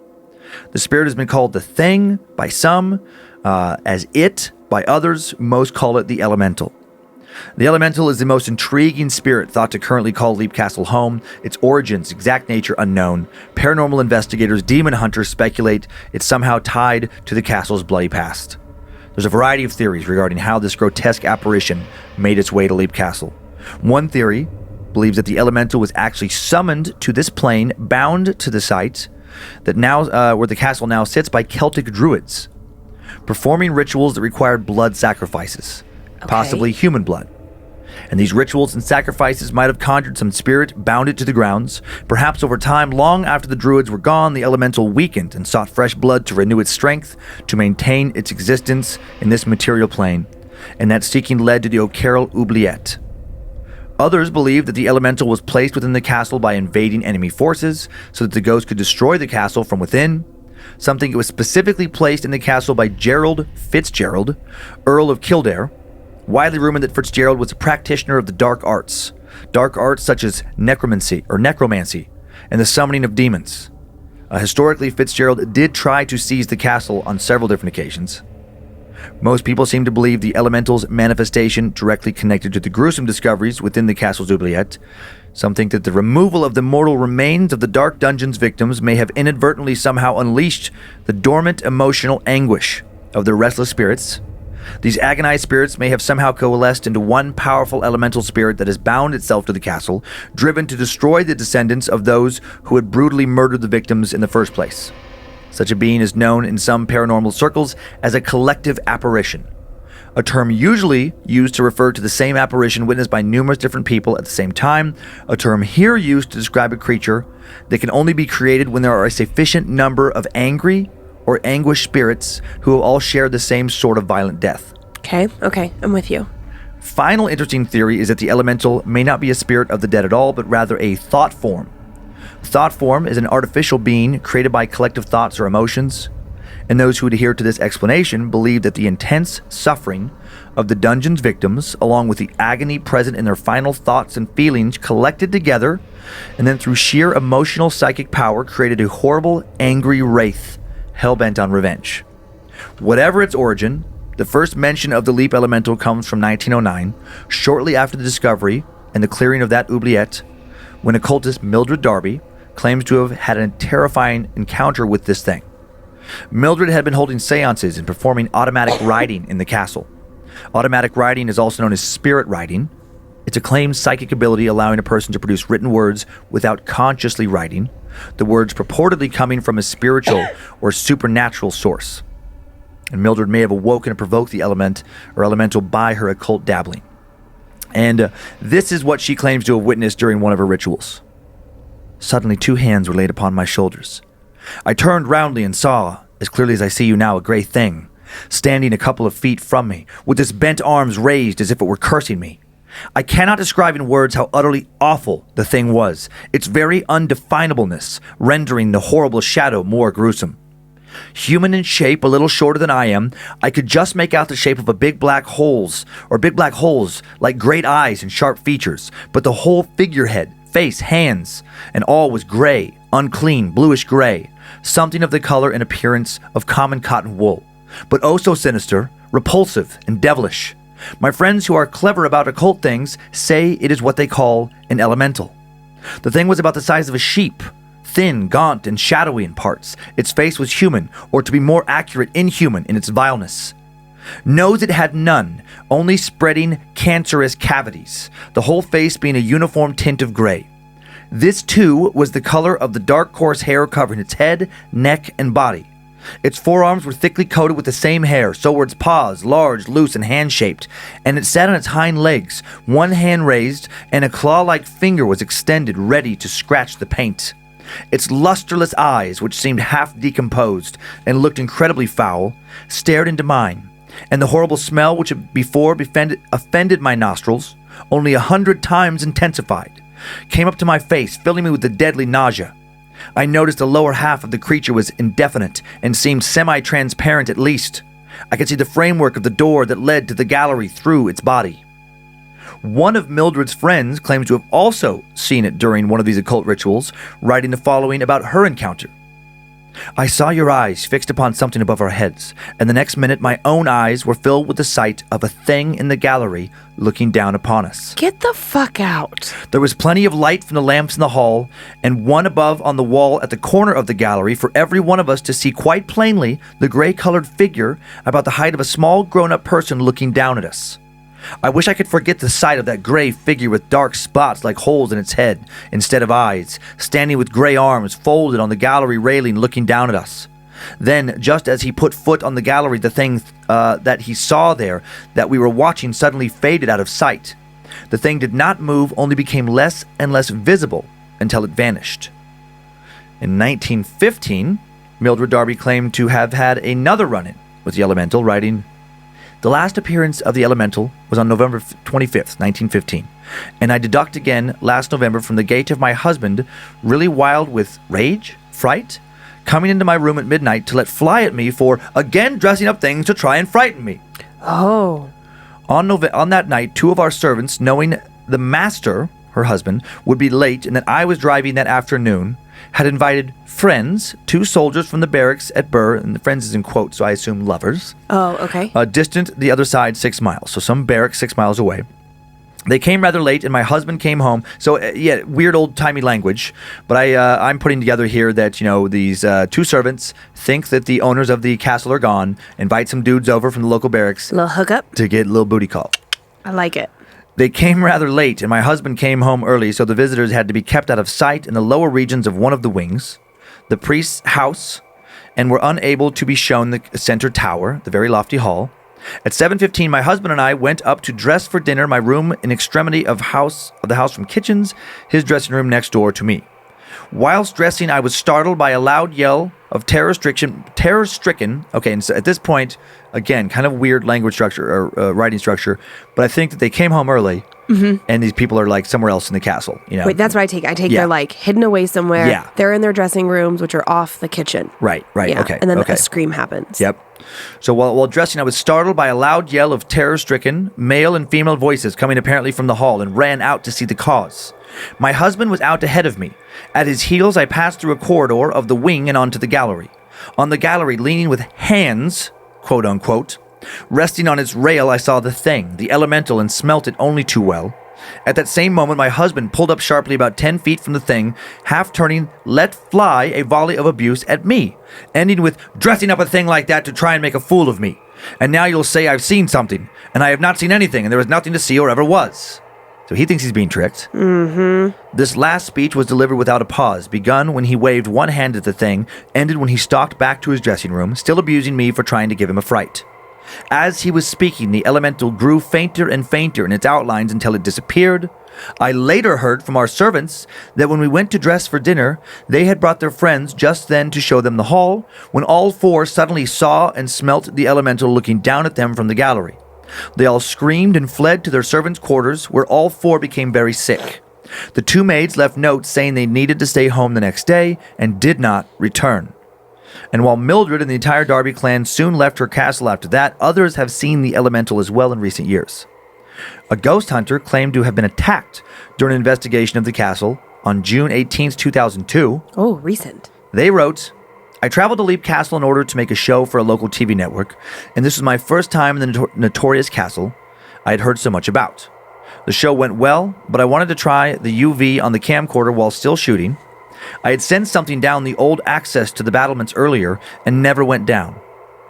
The spirit has been called the Thing by some, as it by others. Most call it the Elemental. The Elemental is the most intriguing spirit thought to currently call Leap Castle home. Its origins, exact nature unknown. Paranormal investigators, demon hunters speculate it's somehow tied to the castle's bloody past. There's a variety of theories regarding how this grotesque apparition made its way to Leap Castle. One theory believes that the elemental was actually summoned to this plane, bound to the site that now, where the castle now sits, by Celtic druids, performing rituals that required blood sacrifices, possibly human blood. And these rituals and sacrifices might have conjured some spirit, bound it to the grounds. Perhaps over time, long after the druids were gone, the elemental weakened and sought fresh blood to renew its strength, to maintain its existence in this material plane. And that seeking led to the O'Carroll oubliette. Others believe that the elemental was placed within the castle by invading enemy forces so that the ghost could destroy the castle from within. Some think it was specifically placed in the castle by Gerald Fitzgerald, Earl of Kildare. Widely rumored that Fitzgerald was a practitioner of the dark arts such as necromancy and the summoning of demons. Historically, Fitzgerald did try to seize the castle on several different occasions. Most people seem to believe the elemental's manifestation directly connected to the gruesome discoveries within the castle's oubliette. Some think that the removal of the mortal remains of the dark dungeon's victims may have inadvertently somehow unleashed the dormant emotional anguish of their restless spirits. These agonized spirits may have somehow coalesced into one powerful elemental spirit that has bound itself to the castle, driven to destroy the descendants of those who had brutally murdered the victims in the first place. Such a being is known in some paranormal circles as a collective apparition, a term usually used to refer to the same apparition witnessed by numerous different people at the same time, a term here used to describe a creature that can only be created when there are a sufficient number of angry or anguished spirits who all share the same sort of violent death. Okay, I'm with you. Final interesting theory is that the elemental may not be a spirit of the dead at all, but rather a thought form. Thought form is an artificial being created by collective thoughts or emotions, and those who adhere to this explanation believe that the intense suffering of the dungeon's victims, along with the agony present in their final thoughts and feelings, collected together, and then through sheer emotional psychic power created a horrible, angry wraith, hell-bent on revenge. Whatever its origin, the first mention of the Leap Elemental comes from 1909, shortly after the discovery and the clearing of that oubliette, when occultist Mildred Darby claims to have had a terrifying encounter with this thing. Mildred had been holding seances and performing automatic writing in the castle. Automatic writing is also known as spirit writing. It's a claimed psychic ability allowing a person to produce written words without consciously writing, the words purportedly coming from a spiritual or supernatural source. And Mildred may have awoken and provoked the elemental by her occult dabbling. And this is what she claims to have witnessed during one of her rituals. Suddenly 2 hands were laid upon my shoulders. I turned roundly and saw, as clearly as I see you now, a grey thing, standing a couple of feet from me, with its bent arms raised as if it were cursing me. I cannot describe in words how utterly awful the thing was, its very undefinableness rendering the horrible shadow more gruesome. Human in shape, a little shorter than I am, I could just make out the shape of big black holes like great eyes and sharp features, but the whole figurehead, face, hands, and all was gray, unclean, bluish gray, something of the color and appearance of common cotton wool, but oh so sinister, repulsive, and devilish. My friends who are clever about occult things say it is what they call an elemental. The thing was about the size of a sheep, thin, gaunt, and shadowy in parts. Its face was human, or to be more accurate, inhuman in its vileness. Nose it had none, only spreading cancerous cavities, the whole face being a uniform tint of gray. This, too, was the color of the dark coarse hair covering its head, neck, and body. Its forearms were thickly coated with the same hair, so were its paws, large, loose, and hand-shaped, and it sat on its hind legs, one hand raised, and a claw-like finger was extended, ready to scratch the paint. Its lusterless eyes, which seemed half decomposed and looked incredibly foul, stared into mine, and the horrible smell which had before offended my nostrils, only 100 times intensified, came up to my face, filling me with a deadly nausea. I noticed the lower half of the creature was indefinite and seemed semi-transparent at least. I could see the framework of the door that led to the gallery through its body. One of Mildred's friends claims to have also seen it during one of these occult rituals, writing the following about her encounter. I saw your eyes fixed upon something above our heads, and the next minute my own eyes were filled with the sight of a thing in the gallery looking down upon us. Get the fuck out. There was plenty of light from the lamps in the hall, and one above on the wall at the corner of the gallery for every one of us to see quite plainly the gray-colored figure about the height of a small grown-up person looking down at us. I wish I could forget the sight of that gray figure with dark spots like holes in its head instead of eyes, standing with gray arms folded on the gallery railing looking down at us. Then, just as he put foot on the gallery, the thing that he saw there that we were watching suddenly faded out of sight. The thing did not move, only became less and less visible until it vanished. In 1915, Mildred Darby claimed to have had another run-in with the elemental, writing, "The last appearance of the elemental was on November 25th, 1915, and I deduct again last November from the gait of my husband, really wild with rage, fright, coming into my room at midnight to let fly at me for again dressing up things to try and frighten me." Oh. On that night, two of our servants, knowing the master, her husband, would be late and that I was driving that afternoon, had invited friends, two soldiers from the barracks at Burr, and the friends is in quotes, so I assume lovers. Oh, okay. Distant the other side 6 miles, so some barracks 6 miles away. They came rather late, and my husband came home. So, yeah, weird old-timey language. But I'm putting together here that, these two servants think that the owners of the castle are gone, invite some dudes over from the local barracks. A little hookup? To get a little booty call. I like it. They came rather late, and my husband came home early, so the visitors had to be kept out of sight in the lower regions of one of the wings, the priest's house, and were unable to be shown the center tower, the very lofty hall. At 7:15, my husband and I went up to dress for dinner, my room in extremity of the house from kitchens, his dressing room next door to me. Whilst dressing, I was startled by a loud yell of terror-stricken. Okay, and so at this point, again, kind of weird language structure or writing structure, but I think that they came home early, and these people are like somewhere else in the castle. Wait, that's what I take. They're like hidden away somewhere. Yeah. They're in their dressing rooms, which are off the kitchen. Right, yeah. Okay. And then a scream happens. Yep. So while dressing, I was startled by a loud yell of terror-stricken male and female voices coming apparently from the hall and ran out to see the cause. My husband was out ahead of me. At his heels, I passed through a corridor of the wing and onto the gallery. On the gallery, leaning with hands, quote-unquote, resting on its rail, I saw the thing, the elemental, and smelt it only too well. At that same moment, my husband pulled up sharply about 10 feet from the thing, half turning, let fly a volley of abuse at me, ending with dressing up a thing like that to try and make a fool of me. And now you'll say I've seen something, and I have not seen anything, and there was nothing to see or ever was. So he thinks he's being tricked. This last speech was delivered without a pause, begun when he waved one hand at the thing, ended when he stalked back to his dressing room, still abusing me for trying to give him a fright. As he was speaking, the elemental grew fainter and fainter in its outlines until it disappeared. I later heard from our servants that when we went to dress for dinner, they had brought their friends just then to show them the hall, when all four suddenly saw and smelt the elemental looking down at them from the gallery. They all screamed and fled to their servants' quarters, where all four became very sick. The two maids left notes saying they needed to stay home the next day and did not return. And while Mildred and the entire Darby clan soon left her castle after that, others have seen the elemental as well in recent years. A ghost hunter claimed to have been attacked during an investigation of the castle on June 18th, 2002. Oh, recent. They wrote, I traveled to Leap Castle in order to make a show for a local TV network, and this was my first time in the notorious castle I had heard so much about. The show went well, but I wanted to try the UV on the camcorder while still shooting. I had sent something down the old access to the battlements earlier and never went down.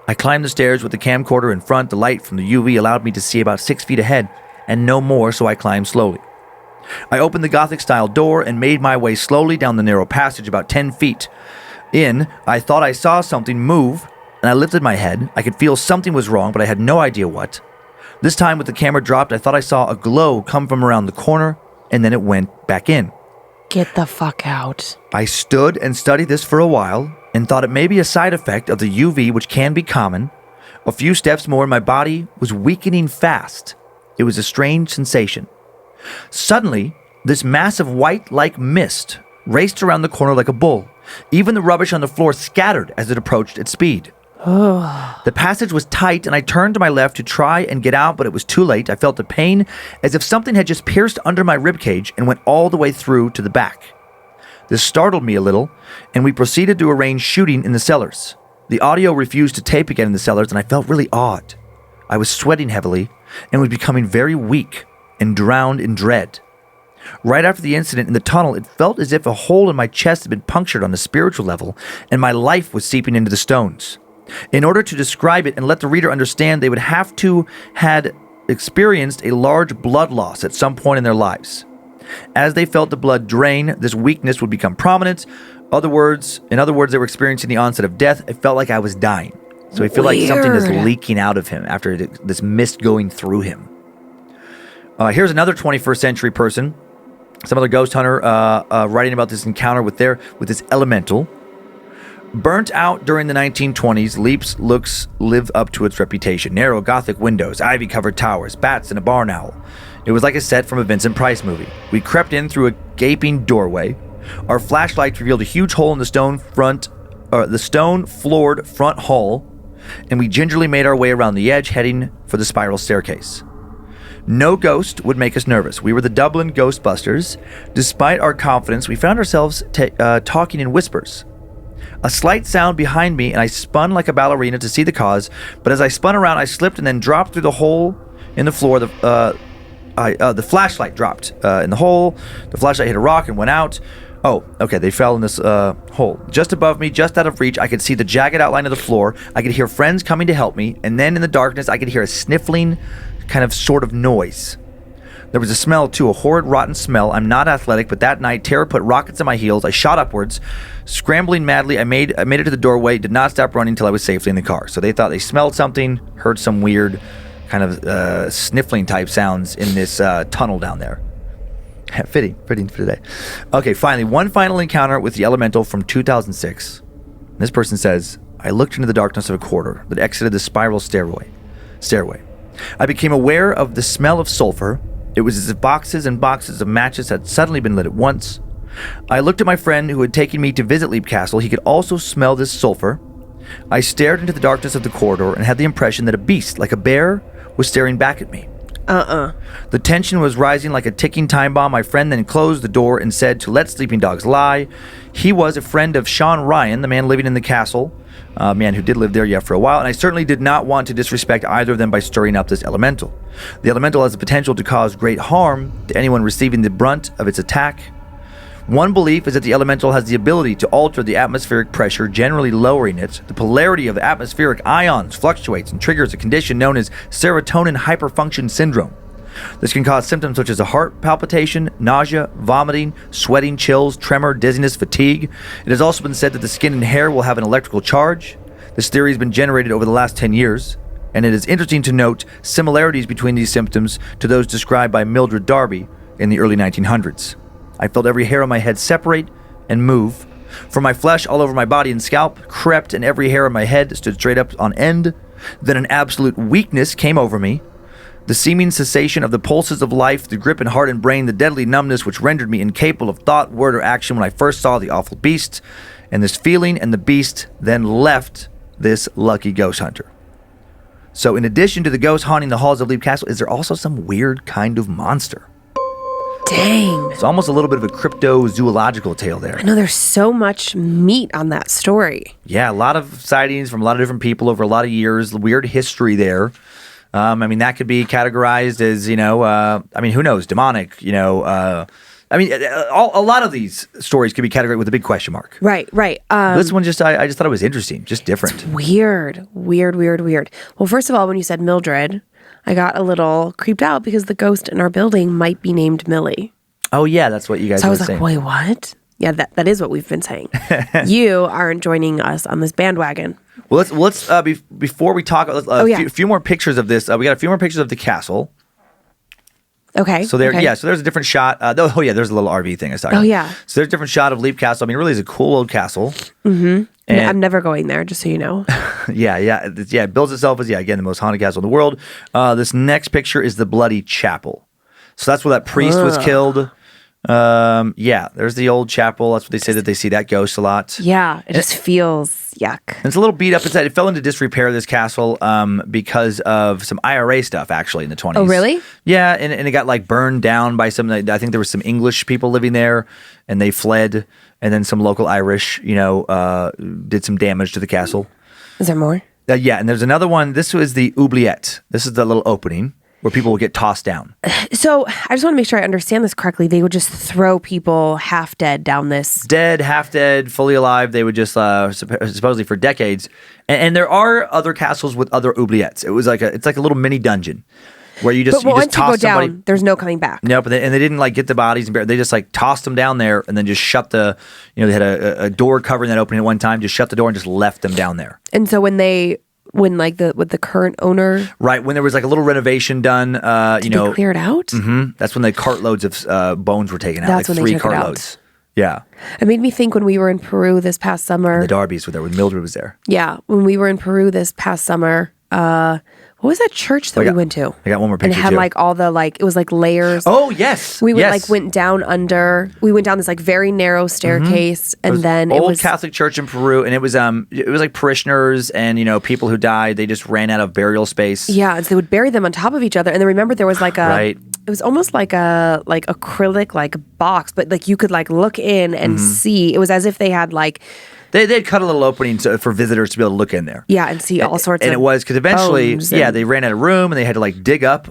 I climbed the stairs with the camcorder in front. The light from the UV allowed me to see about 6 feet ahead and no more, so I climbed slowly. I opened the Gothic-style door and made my way slowly down the narrow passage about 10 feet. In, I thought I saw something move, and I lifted my head. I could feel something was wrong, but I had no idea what. This time, with the camera dropped, I thought I saw a glow come from around the corner, and then it went back in. Get the fuck out. I stood and studied this for a while and thought it may be a side effect of the UV, which can be common. A few steps more, my body was weakening fast. It was a strange sensation. Suddenly, this massive white-like mist raced around the corner like a bull. Even the rubbish on the floor scattered as it approached its speed. The passage was tight, and I turned to my left to try and get out, but it was too late. I felt the pain as if something had just pierced under my ribcage and went all the way through to the back. This startled me a little, and we proceeded to arrange shooting in the cellars. The audio refused to tape again in the cellars, and I felt really odd. I was sweating heavily and was becoming very weak and drowned in dread. Right after the incident in the tunnel, it felt as if a hole in my chest had been punctured on a spiritual level, and my life was seeping into the stones. In order to describe it and let the reader understand, they would have to had experienced a large blood loss at some point in their lives. As they felt the blood drain, this weakness would become prominent. In other words, they were experiencing the onset of death. It felt like I was dying. So I feel like something is leaking out of him after this mist going through him. Here's another 21st century person, some other ghost hunter writing about this encounter with this elemental. Burnt out during the 1920s, Leap's looks lived up to its reputation. Narrow Gothic windows, ivy-covered towers, bats, and a barn owl. It was like a set from a Vincent Price movie. We crept in through a gaping doorway. Our flashlights revealed a huge hole in the stone-floored front hall, and we gingerly made our way around the edge, heading for the spiral staircase. No ghost would make us nervous. We were the Dublin Ghostbusters. Despite our confidence, we found ourselves talking in whispers. A slight sound behind me, and I spun like a ballerina to see the cause, but as I spun around, I slipped and then dropped through the hole in the floor. The flashlight dropped in the hole. The flashlight hit a rock and went out. Oh, okay, they fell in this hole. Just above me, just out of reach, I could see the jagged outline of the floor. I could hear friends coming to help me, and then in the darkness, I could hear a sniffling kind of sort of noise. There was a smell, too, a horrid, rotten smell. I'm not athletic, but that night, terror put rockets in my heels. I shot upwards, scrambling madly. I made it to the doorway, did not stop running until I was safely in the car. So they thought they smelled something, heard some weird kind of sniffling type sounds in this tunnel down there. Fitting for today. Okay, finally, one final encounter with the elemental from 2006. This person says, I looked into the darkness of a corridor that exited the spiral stairway. I became aware of the smell of sulfur. It was as if boxes and boxes of matches had suddenly been lit at once. I looked at my friend who had taken me to visit Leap Castle. He could also smell this sulfur. I stared into the darkness of the corridor and had the impression that a beast, like a bear, was staring back at me. The tension was rising like a ticking time bomb. My friend then closed the door and said to let sleeping dogs lie. He was a friend of Sean Ryan, the man living in the castle, man who did live there for a while, and I certainly did not want to disrespect either of them by stirring up this elemental. The elemental has the potential to cause great harm to anyone receiving the brunt of its attack. One belief is that the elemental has the ability to alter the atmospheric pressure, generally lowering it. The polarity of the atmospheric ions fluctuates and triggers a condition known as serotonin hyperfunction syndrome. This can cause symptoms such as a heart palpitation, nausea, vomiting, sweating, chills, tremor, dizziness, fatigue. It has also been said that the skin and hair will have an electrical charge. This theory has been generated over the last 10 years, and it is interesting to note similarities between these symptoms to those described by Mildred Darby in the early 1900s. I felt every hair on my head separate and move. From my flesh all over my body and scalp crept, and every hair on my head stood straight up on end. Then an absolute weakness came over me. The seeming cessation of the pulses of life, the grip in heart and brain, the deadly numbness which rendered me incapable of thought, word, or action when I first saw the awful beast. And this feeling and the beast then left this lucky ghost hunter. So in addition to the ghost haunting the halls of Leap Castle, is there also some weird kind of monster? Dang. It's almost a little bit of a cryptozoological tale there. I know there's so much meat on that story. Yeah, a lot of sightings from a lot of different people over a lot of years. Weird history there. I mean, that could be categorized as, who knows, demonic, a lot of these stories could be categorized with a big question mark. Right. This one I just thought it was interesting, just different. Weird. Well, first of all, when you said Mildred, I got a little creeped out because the ghost in our building might be named Millie. Oh, yeah, that's what you guys were saying. So I was like, wait, what? Yeah, that is what we've been saying. You aren't joining us on this bandwagon. Well, let's before we talk, a few more pictures of this. We got a few more pictures of the castle. Okay. So so there's a different shot. There's a little RV thing I was talking about. Oh, yeah. So there's a different shot of Leap Castle. I mean, it really is a cool old castle. Mm-hmm. And I'm never going there, just so you know. Yeah. It builds itself as, again, the most haunted castle in the world. This next picture is the Bloody Chapel. So that's where that priest was killed. There's the old chapel. That's what they say, that they see that ghost a lot. Yeah, it just feels yuck. And it's a little beat up inside. It fell into disrepair, this castle, because of some IRA stuff, actually, in the 20s. Oh, really? Yeah, and it got burned down by some, I think there was some English people living there, and they fled, and then some local Irish, did some damage to the castle. Is there more? And there's another one. This was the oubliette. This is the little opening where people would get tossed down. So I just want to make sure I understand this correctly. They would just throw people half dead down this. Dead, half dead, fully alive. They would just, supposedly for decades. And there are other castles with other oubliettes. It's like a little mini dungeon where you just, once toss you go somebody. Down, there's no coming back. Nope. And they didn't get the bodies and they just tossed them down there and then just shut they had a door covering that opening at one time, just shut the door and just left them down there. And so when with the current owner, right, when there was a little renovation done, they clear it out. Mm-hmm, that's when the cartloads of bones were taken out. That's when 3 they took cartloads. It out. Yeah, it made me think when we were in Peru this past summer. And the Darbys were there when Mildred was there. Yeah, when we were in Peru this past summer. What was that church that we went to? I got one more picture. And it had too. all the it was layers. Oh yes, we went down under. We went down this very narrow staircase, and then it was Catholic church in Peru, and it was parishioners and people who died. They just ran out of burial space. Yeah, and so they would bury them on top of each other, and then remember there was right. It was almost like a acrylic box, but you could look in and see. It was as if they had They'd cut a little opening for visitors to be able to look in there. Yeah, and see all sorts of And it was because eventually, bones they ran out of room and they had to dig up,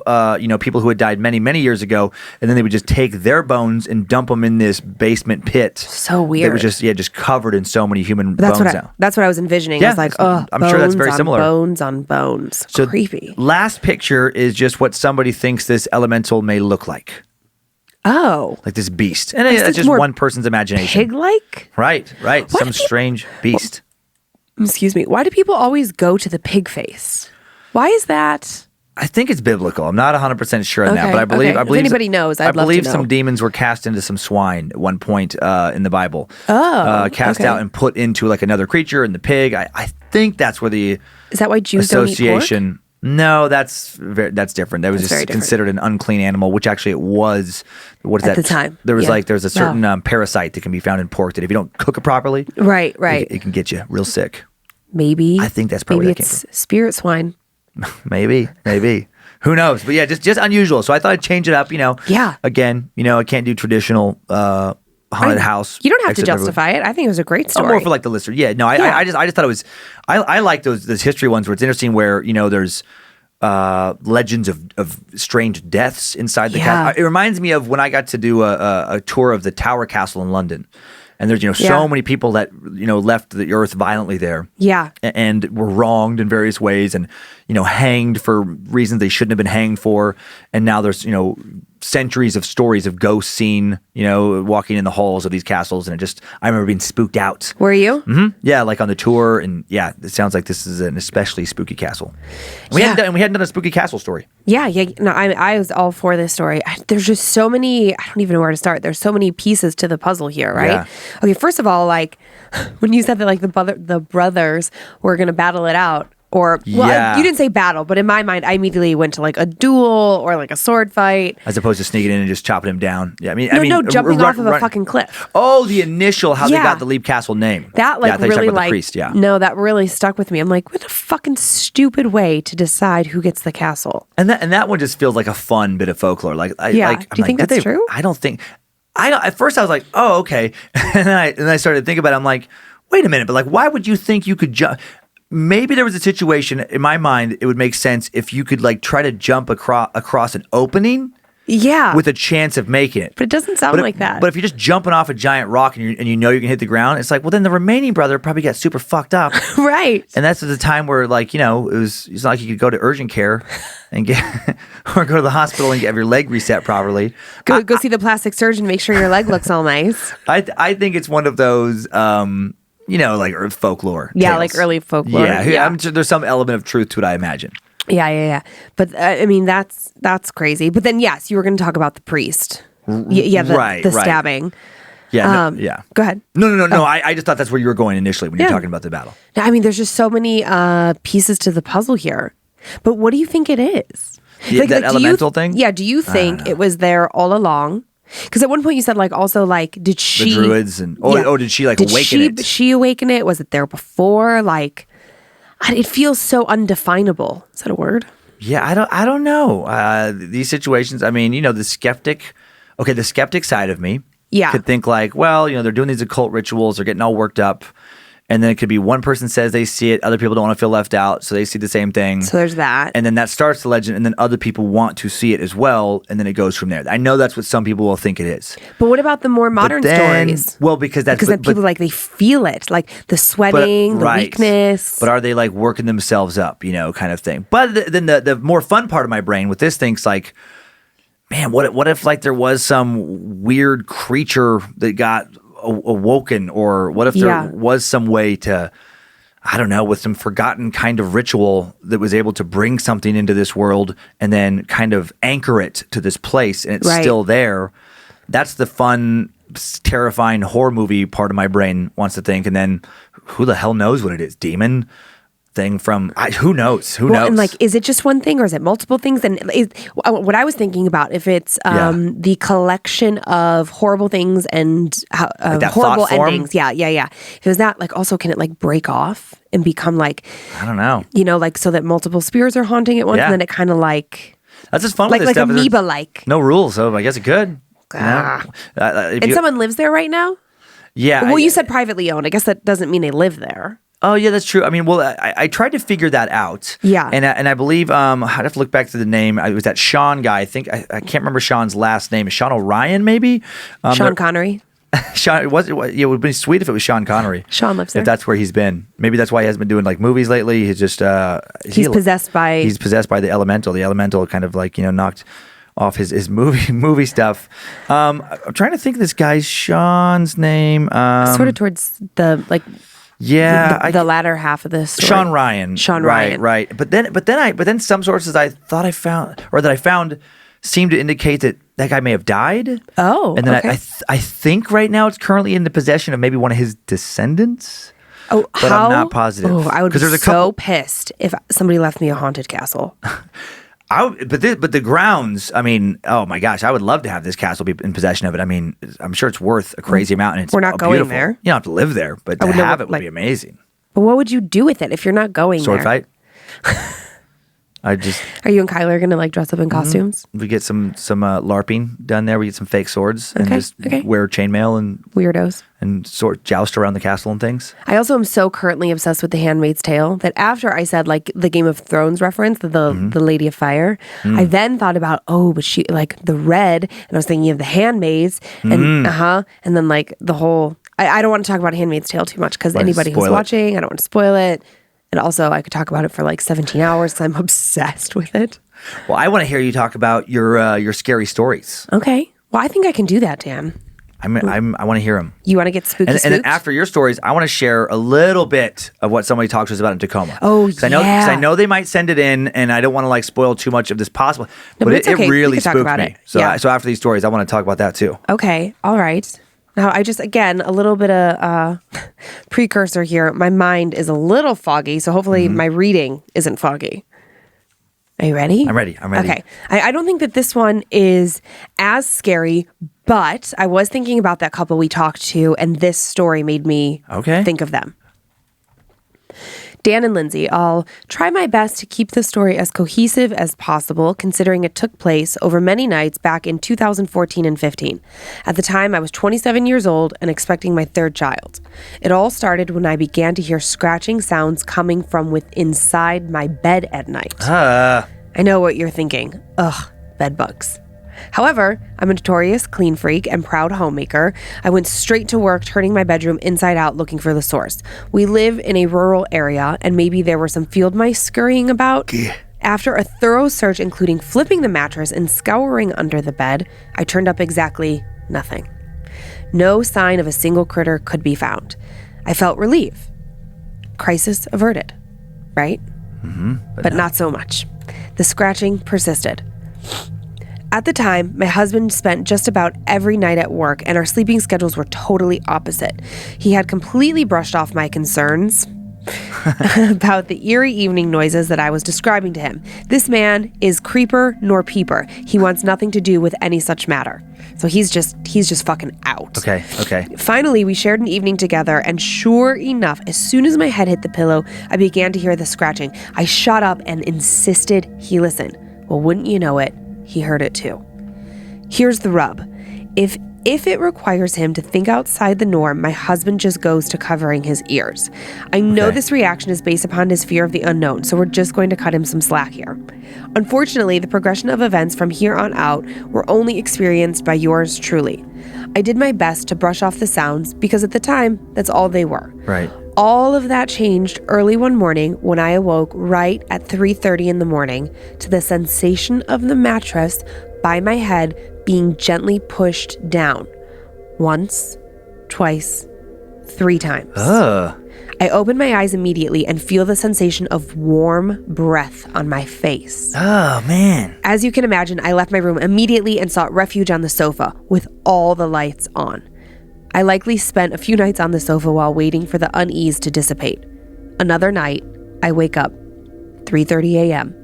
people who had died many, many years ago. And then they would just take their bones and dump them in this basement pit. So weird. It was just covered in so many human bones now. That's what I was envisioning. Yeah, it was I'm sure that's very similar. Bones on bones. So creepy. Last picture is just what somebody thinks this elemental may look like. Oh. Like this beast. And it's just one person's imagination. Pig-like? Right. Some strange beast. Excuse me. Why do people always go to the pig face? Why is that? I think it's biblical. I'm not 100% sure on that, but I believe if anybody knows, I'd love to know. some demons were cast into some swine at one point in the Bible. Cast out and put into another creature in the pig. I think that's where the Is that why Jews association. Don't eat pork? No, that's different. That was just considered an unclean animal, which actually it was. What is at that? The time, there was there's a certain parasite that can be found in pork that if you don't cook it properly, right, it can get you real sick. Maybe I think that's probably maybe it's spirit swine. maybe who knows? But yeah, just unusual. So I thought I'd change it up. Yeah. Again, I can't do traditional haunted house. You don't have to justify it. I think it was a great story. More for the listener. Yeah. No, I just thought it was. I like those history ones where it's interesting where there's legends of strange deaths inside the castle. It reminds me of when I got to do a tour of the Tower Castle in London. And there's, so many people that, left the earth violently there. Yeah. And were wronged in various ways and, hanged for reasons they shouldn't have been hanged for. And now there's, centuries of stories of ghosts seen, walking in the halls of these castles. And I remember being spooked out. Were you? Mm-hmm. Yeah, on the tour. And yeah, it sounds like this is an especially spooky castle. We hadn't done a spooky castle story. Yeah. No, I was all for this story. There's just so many, I don't even know where to start. There's so many pieces to the puzzle here, right? Yeah. Okay, first of all, when you said that the brothers were going to battle it out, Or, Yeah. you didn't say battle, but in my mind, I immediately went to like a duel or like a sword fight. As opposed to sneaking in and just chopping him down. Yeah, No, jumping off of a fucking cliff. Oh, the initial, how they Yeah. got the Leap Castle name. That like I thought you were talking really about like the priest, yeah. no, that really stuck with me. I'm like, what a fucking stupid way to decide who gets the castle. And that one just feels like a fun bit of folklore. Like, Do you think did that's true? I don't think. At first I was like, oh, okay, and then I started to think about it. I'm like, wait a minute, but like, why would you think you could jump? Maybe there was a situation in my mind. It would make sense if you could like try to jump across an opening. Yeah. With a chance of making it. But it doesn't sound like that. But if you're just jumping off a giant rock and you know you can hit the ground, it's like, well, then the remaining brother probably got super fucked up. Right. And that's the time where, like, it's not like you could go to urgent care and get, or go to the hospital and get your leg reset properly. Go see the plastic surgeon, make sure your leg looks all nice. I think it's one of those, like earth folklore. Yeah, tales. like early folklore. Yeah. I'm sure there's some element of truth to it, I imagine. Yeah. But I mean, that's crazy. But then, yes, you were going to talk about the priest. The stabbing. Yeah, yeah. Go ahead. No. I just thought that's where you were going initially when you're talking about the battle. I mean, there's just so many pieces to the puzzle here. But what do you think it is? That elemental thing? Yeah. Do you think it was there all along? Because at one point you said, like, also, like, did she... The druids and... did she, like, awaken it? Did she awaken it? Was it there before? Like, it feels so undefinable. Is that a word? Yeah, I don't know. These situations, I mean, the skeptic... Okay, the skeptic side of me could think, like, well, they're doing these occult rituals. They're getting all worked up. And then it could be one person says they see it. Other people don't want to feel left out, so they see the same thing. So there's that. And then that starts the legend, and then other people want to see it as well, and then it goes from there. I know that's what some people will think it is. But what about the more modern stories? Well, because then people, like, they feel it. Like, the sweating, the weakness. But are they, like, working themselves up, kind of thing. But then the more fun part of my brain with this thing's like, man, what if like there was some weird creature that got awoken, or what if there was some way to, I don't know, with some forgotten kind of ritual that was able to bring something into this world and then kind of anchor it to this place, and it's still there. That's the fun, terrifying horror movie part of my brain wants to think. And then who the hell knows what it is? Demon thing from who knows? Who knows? And like, is it just one thing or is it multiple things? And what I was thinking about, if it's the collection of horrible things and horrible endings. Yeah. If it was that, like, also, can it like break off and become like, I don't know, like, so that multiple spirits are haunting it once, and then it kind of like, that's just fun. Like, with this like stuff. amoeba, like no rules, so I guess it could. And someone lives there right now. Yeah. Well, you said privately owned. I guess that doesn't mean they live there. Oh, yeah, that's true. I mean, well, I tried to figure that out. Yeah. And I believe, I'd have to look back to the name. It was that Sean guy. I think, I can't remember Sean's last name. Sean Orion, maybe? Sean Connery. Sean, it would be sweet if it was Sean Connery. Sean lives there. If that's where he's been. Maybe that's why he hasn't been doing like movies lately. He's just, he's possessed by the elemental. The elemental kind of like, knocked off his movie stuff. I'm trying to think of this guy's Sean's name. Sort of towards the like... Yeah, the latter half of the story. Sean Ryan. Right. But then some sources I found seem to indicate that guy may have died. Oh, and then okay. I think right now it's currently in the possession of maybe one of his descendants. Oh, but I'm not positive. Oh, I would be so pissed if somebody left me a haunted castle. But the grounds, I mean, oh my gosh, I would love to have this castle be in possession of it. I mean, I'm sure it's worth a crazy amount. And it's We're not going beautiful. there. You don't have to live there, but to have it would be amazing. But what would you do with it if you're not going Sword there? fight. Are you and Kyler going to like dress up in costumes? We get some LARPing done there. We get some fake swords and just wear chainmail and weirdos and joust around the castle and things. I also am so currently obsessed with The Handmaid's Tale that after I said like the Game of Thrones reference, the Lady of Fire, I then thought about but she like the red, and I was thinking of the Handmaids and and then like the whole. I don't want to talk about Handmaid's Tale too much because anybody who's watching, I don't want to spoil it. And also, I could talk about it for like 17 hours because I'm obsessed with it. Well, I want to hear you talk about your scary stories. Okay. Well, I think I can do that, Dan. I want to hear them. You want to get spooky? And then after your stories, I want to share a little bit of what somebody talked to us about in Tacoma. Oh, yeah. Because I know they might send it in, and I don't want to like spoil too much of this possible. No, but it's it okay. really spooked me. It. So after these stories, I want to talk about that too. Okay. All right. Now, again, a little bit of precursor here. My mind is a little foggy, so hopefully my reading isn't foggy. Are you ready? I'm ready. Okay. I don't think that this one is as scary, but I was thinking about that couple we talked to, and this story made me think of them. Dan and Lindsay, I'll try my best to keep the story as cohesive as possible, considering it took place over many nights back in 2014 and 15. At the time, I was 27 years old and expecting my third child. It all started when I began to hear scratching sounds coming from inside my bed at night. I know what you're thinking. Ugh, bed bugs. However, I'm a notorious clean freak and proud homemaker. I went straight to work, turning my bedroom inside out, looking for the source. We live in a rural area, and maybe there were some field mice scurrying about. After a thorough search, including flipping the mattress and scouring under the bed, I turned up exactly nothing. No sign of a single critter could be found. I felt relief. Crisis averted, right? But not so much. The scratching persisted. At the time, my husband spent just about every night at work, and our sleeping schedules were totally opposite. He had completely brushed off my concerns about the eerie evening noises that I was describing to him. This man is creeper nor peeper. He wants nothing to do with any such matter. So he's just fucking out. Okay. Finally, we shared an evening together, and sure enough, as soon as my head hit the pillow, I began to hear the scratching. I shot up and insisted he listen. Well, wouldn't you know it, he heard it too. Here's the rub. If it requires him to think outside the norm, my husband just goes to covering his ears. I know this reaction is based upon his fear of the unknown, so we're just going to cut him some slack here. Unfortunately, the progression of events from here on out were only experienced by yours truly. I did my best to brush off the sounds because at the time, that's all they were. Right. All of that changed early one morning when I awoke right at 3:30 in the morning to the sensation of the mattress by my head being gently pushed down. Once, twice, 3 times. I open my eyes immediately and feel the sensation of warm breath on my face. Oh, man. As you can imagine, I left my room immediately and sought refuge on the sofa with all the lights on. I likely spent a few nights on the sofa while waiting for the unease to dissipate. Another night, I wake up, 3:30 a.m.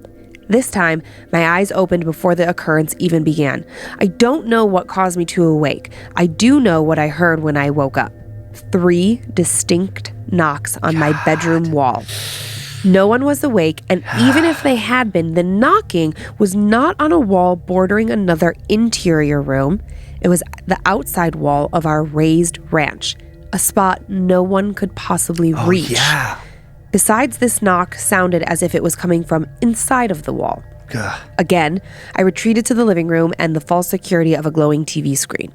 This time, my eyes opened before the occurrence even began. I don't know what caused me to awake. I do know what I heard when I woke up. 3 distinct knocks on my bedroom wall. No one was awake, and even if they had been, the knocking was not on a wall bordering another interior room. It was the outside wall of our raised ranch, a spot no one could possibly reach. Besides, this knock sounded as if it was coming from inside of the wall. Again, I retreated to the living room and the false security of a glowing TV screen.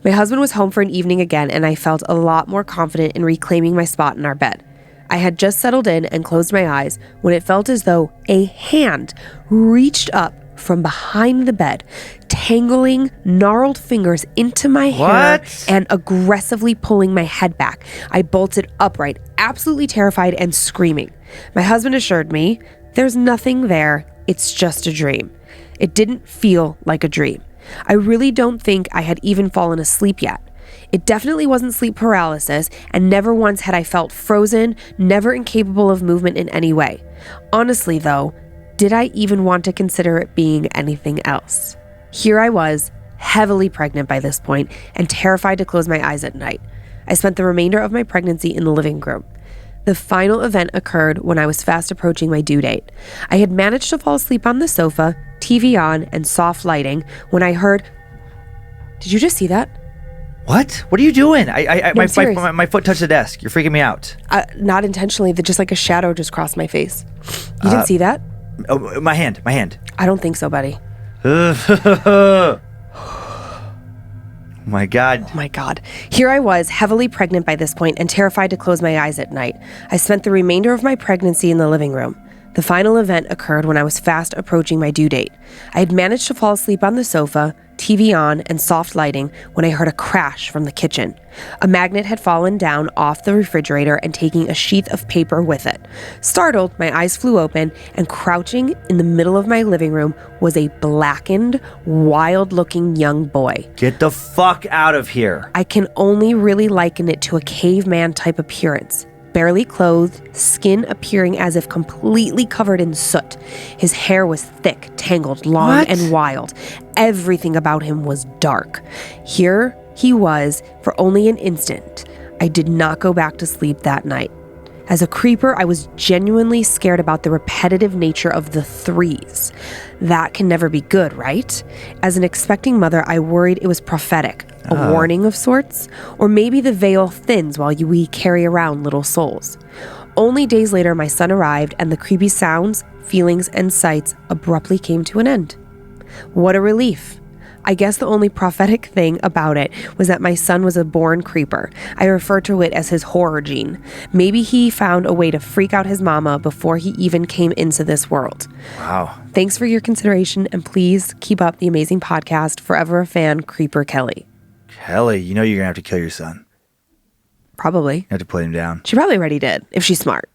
My husband was home for an evening again, and I felt a lot more confident in reclaiming my spot in our bed. I had just settled in and closed my eyes when it felt as though a hand reached up from behind the bed, tangling gnarled fingers into my hair and aggressively pulling my head back. I bolted upright, absolutely terrified and screaming. My husband assured me, "There's nothing there. It's just a dream." It didn't feel like a dream. I really don't think I had even fallen asleep yet. It definitely wasn't sleep paralysis, and never once had I felt frozen, never incapable of movement in any way. Honestly, though, did I even want to consider it being anything else? Here I was, heavily pregnant by this point, and terrified to close my eyes at night. I spent the remainder of my pregnancy in the living room. The final event occurred when I was fast approaching my due date. I had managed to fall asleep on the sofa, TV on, and soft lighting, when I heard... Did you just see that? What? What are you doing? No, my foot touched the desk. You're freaking me out. Not intentionally. Just like a shadow just crossed my face. You didn't see that? Oh, my hand. I don't think so, buddy. My God. Oh my God. Here I was, heavily pregnant by this point and terrified to close my eyes at night. I spent the remainder of my pregnancy in the living room. The final event occurred when I was fast approaching my due date. I had managed to fall asleep on the sofa, TV on, and soft lighting when I heard a crash from the kitchen. A magnet had fallen down off the refrigerator and taking a sheath of paper with it. Startled, my eyes flew open, and crouching in the middle of my living room was a blackened, wild-looking young boy. Get the fuck out of here. I can only really liken it to a caveman-type appearance. Barely clothed, skin appearing as if completely covered in soot. His hair was thick, tangled, long, and wild. Everything about him was dark. Here he was for only an instant. I did not go back to sleep that night. As a creeper, I was genuinely scared about the repetitive nature of the threes. That can never be good, right? As an expecting mother, I worried it was prophetic, a warning of sorts, or maybe the veil thins while we carry around little souls. Only days later, my son arrived, and the creepy sounds, feelings, and sights abruptly came to an end. What a relief. I guess the only prophetic thing about it was that my son was a born creeper. I refer to it as his horror gene. Maybe he found a way to freak out his mama before he even came into this world. Wow. Thanks for your consideration, and please keep up the amazing podcast. Forever a fan, Creeper Kelly. Kelly, you know you're going to have to kill your son. Probably. You have to put him down. She probably already did, if she's smart.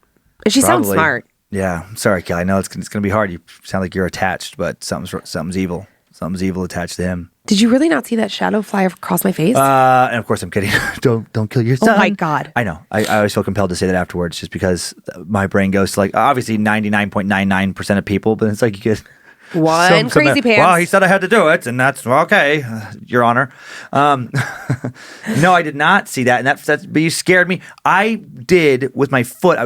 If she sounds smart. Yeah. I'm sorry, Kelly. I know it's going to be hard. You sound like you're attached, but something's evil. Something's evil attached to him. Did you really not see that shadow fly across my face? And of course, I'm kidding. Don't kill your son. Oh my God. I know. I always feel compelled to say that afterwards, just because my brain goes to like obviously 99.99% of people, but it's like you get One crazy pants. Well, he said I had to do it, and that's okay, Your Honor. No, I did not see that, and that's. But you scared me. I did with my foot. I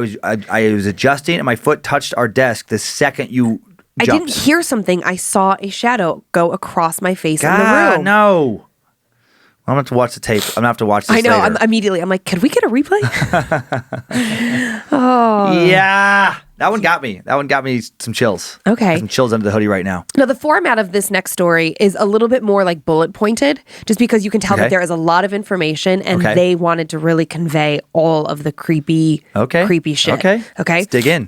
was adjusting, and my foot touched our desk the second you. I didn't hear something. I saw a shadow go across my face in the room. No. I'm going to have to watch the tape. I'm going to have to watch this I know. later. I'm like, could we get a replay? Yeah. That one got me. That one got me some chills. Okay. I have some chills under the hoodie right now. Now, the format of this next story is a little bit more like bullet pointed, just because you can tell that there is a lot of information, and they wanted to really convey all of the creepy shit. Okay.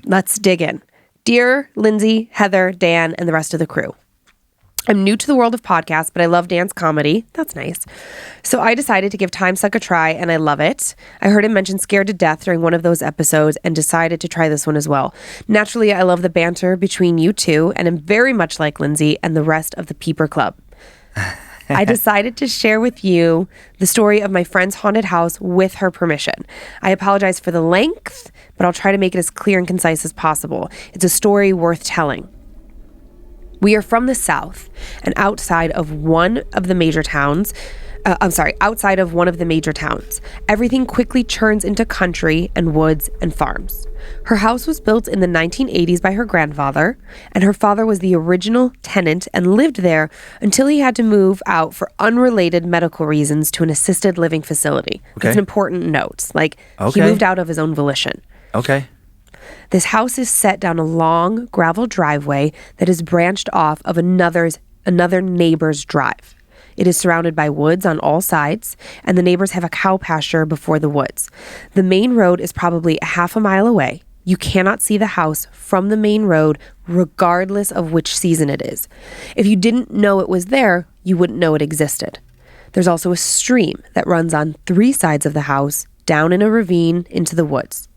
Let's dig in. Dear Lindsay, Heather, Dan, and the rest of the crew. I'm new to the world of podcasts, but I love Dan's comedy. That's nice. So I decided to give Time Suck a try, and I love it. I heard him mention Scared to Death during one of those episodes and decided to try this one as well. Naturally, I love the banter between you two, and am very much like Lindsay and the rest of the Peeper Club. I decided to share with you the story of my friend's haunted house with her permission. I apologize for the length, but I'll try to make it as clear and concise as possible. It's a story worth telling. We are from the South, and outside of one of the major towns, everything quickly turns into country and woods and farms. Her house was built in the 1980s by her grandfather, and her father was the original tenant and lived there until he had to move out for unrelated medical reasons to an assisted living facility. That's an important note. He moved out of his own volition. Okay. This house is set down a long gravel driveway that is branched off of another neighbor's drive. It is surrounded by woods on all sides, and the neighbors have a cow pasture before the woods. The main road is probably a half a mile away. You cannot see the house from the main road, regardless of which season it is. If you didn't know it was there, you wouldn't know it existed. There's also a stream that runs on 3 sides of the house, down in a ravine into the woods.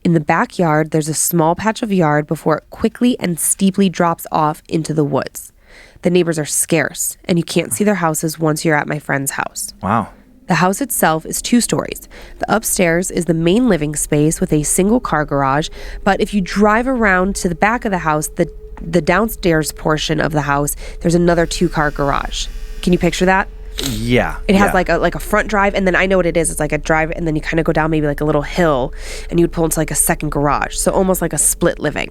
In the backyard, there's a small patch of yard before it quickly and steeply drops off into the woods. The neighbors are scarce, and you can't see their houses once you're at my friend's house. Wow. The house itself is 2 stories. The upstairs is the main living space with a single car garage, but if you drive around to the back of the house, the downstairs portion of the house, there's another 2-car garage. Can you picture that? Yeah. It has like a front drive, and then I know what it is. It's like a drive, and then you kind of go down maybe like a little hill, and you would pull into like a second garage. So almost like a split living.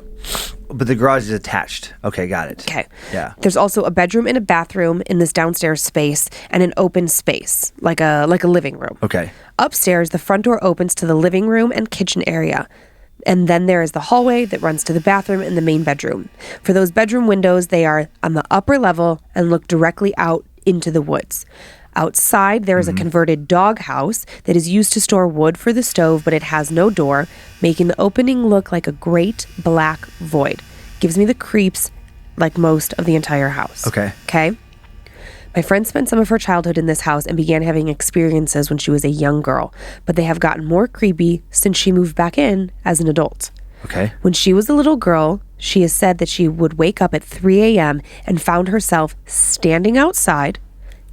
But the garage is attached. Okay, got it. Okay. Yeah. There's also a bedroom and a bathroom in this downstairs space, and an open space, like a living room. Okay. Upstairs, the front door opens to the living room and kitchen area. And then there is the hallway that runs to the bathroom and the main bedroom. For those bedroom windows, they are on the upper level and look directly out into the woods. Outside, there is a converted doghouse that is used to store wood for the stove, but it has no door, making the opening look like a great black void. Gives me the creeps like most of the entire house. Okay? My friend spent some of her childhood in this house and began having experiences when she was a young girl, but they have gotten more creepy since she moved back in as an adult. Okay. When she was a little girl, she has said that she would wake up at 3 a.m. and found herself standing outside,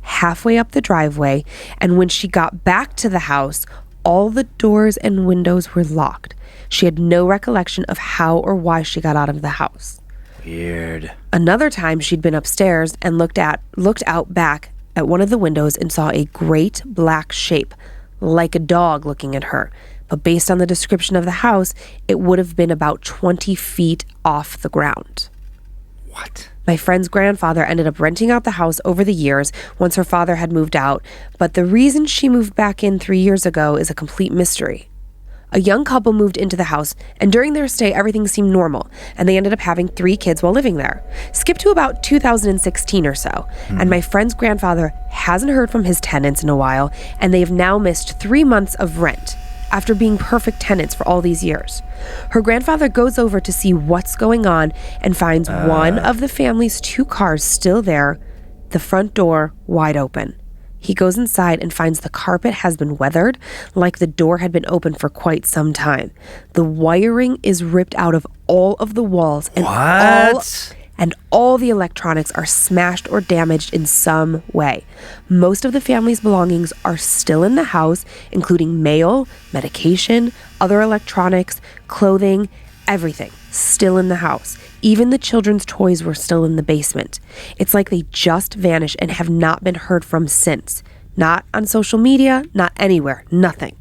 halfway up the driveway, and when she got back to the house, all the doors and windows were locked. She had no recollection of how or why she got out of the house. Weird. Another time she'd been upstairs and looked out back at one of the windows and saw a great black shape, like a dog looking at her. But based on the description of the house, it would have been about 20 feet off the ground. What? My friend's grandfather ended up renting out the house over the years once her father had moved out, but the reason she moved back in 3 years ago is a complete mystery. A young couple moved into the house, and during their stay, everything seemed normal, and they ended up having 3 kids while living there. Skip to about 2016 or so, and my friend's grandfather hasn't heard from his tenants in a while, and they have now missed 3 months of rent after being perfect tenants for all these years. Her grandfather goes over to see what's going on and finds one of the family's 2 cars still there, the front door wide open. He goes inside and finds the carpet has been weathered, like the door had been open for quite some time. The wiring is ripped out of all of the walls, and all the electronics are smashed or damaged in some way. Most of the family's belongings are still in the house, including mail, medication, other electronics, clothing, everything still in the house. Even the children's toys were still in the basement. It's like they just vanished and have not been heard from since. Not on social media, not anywhere, nothing.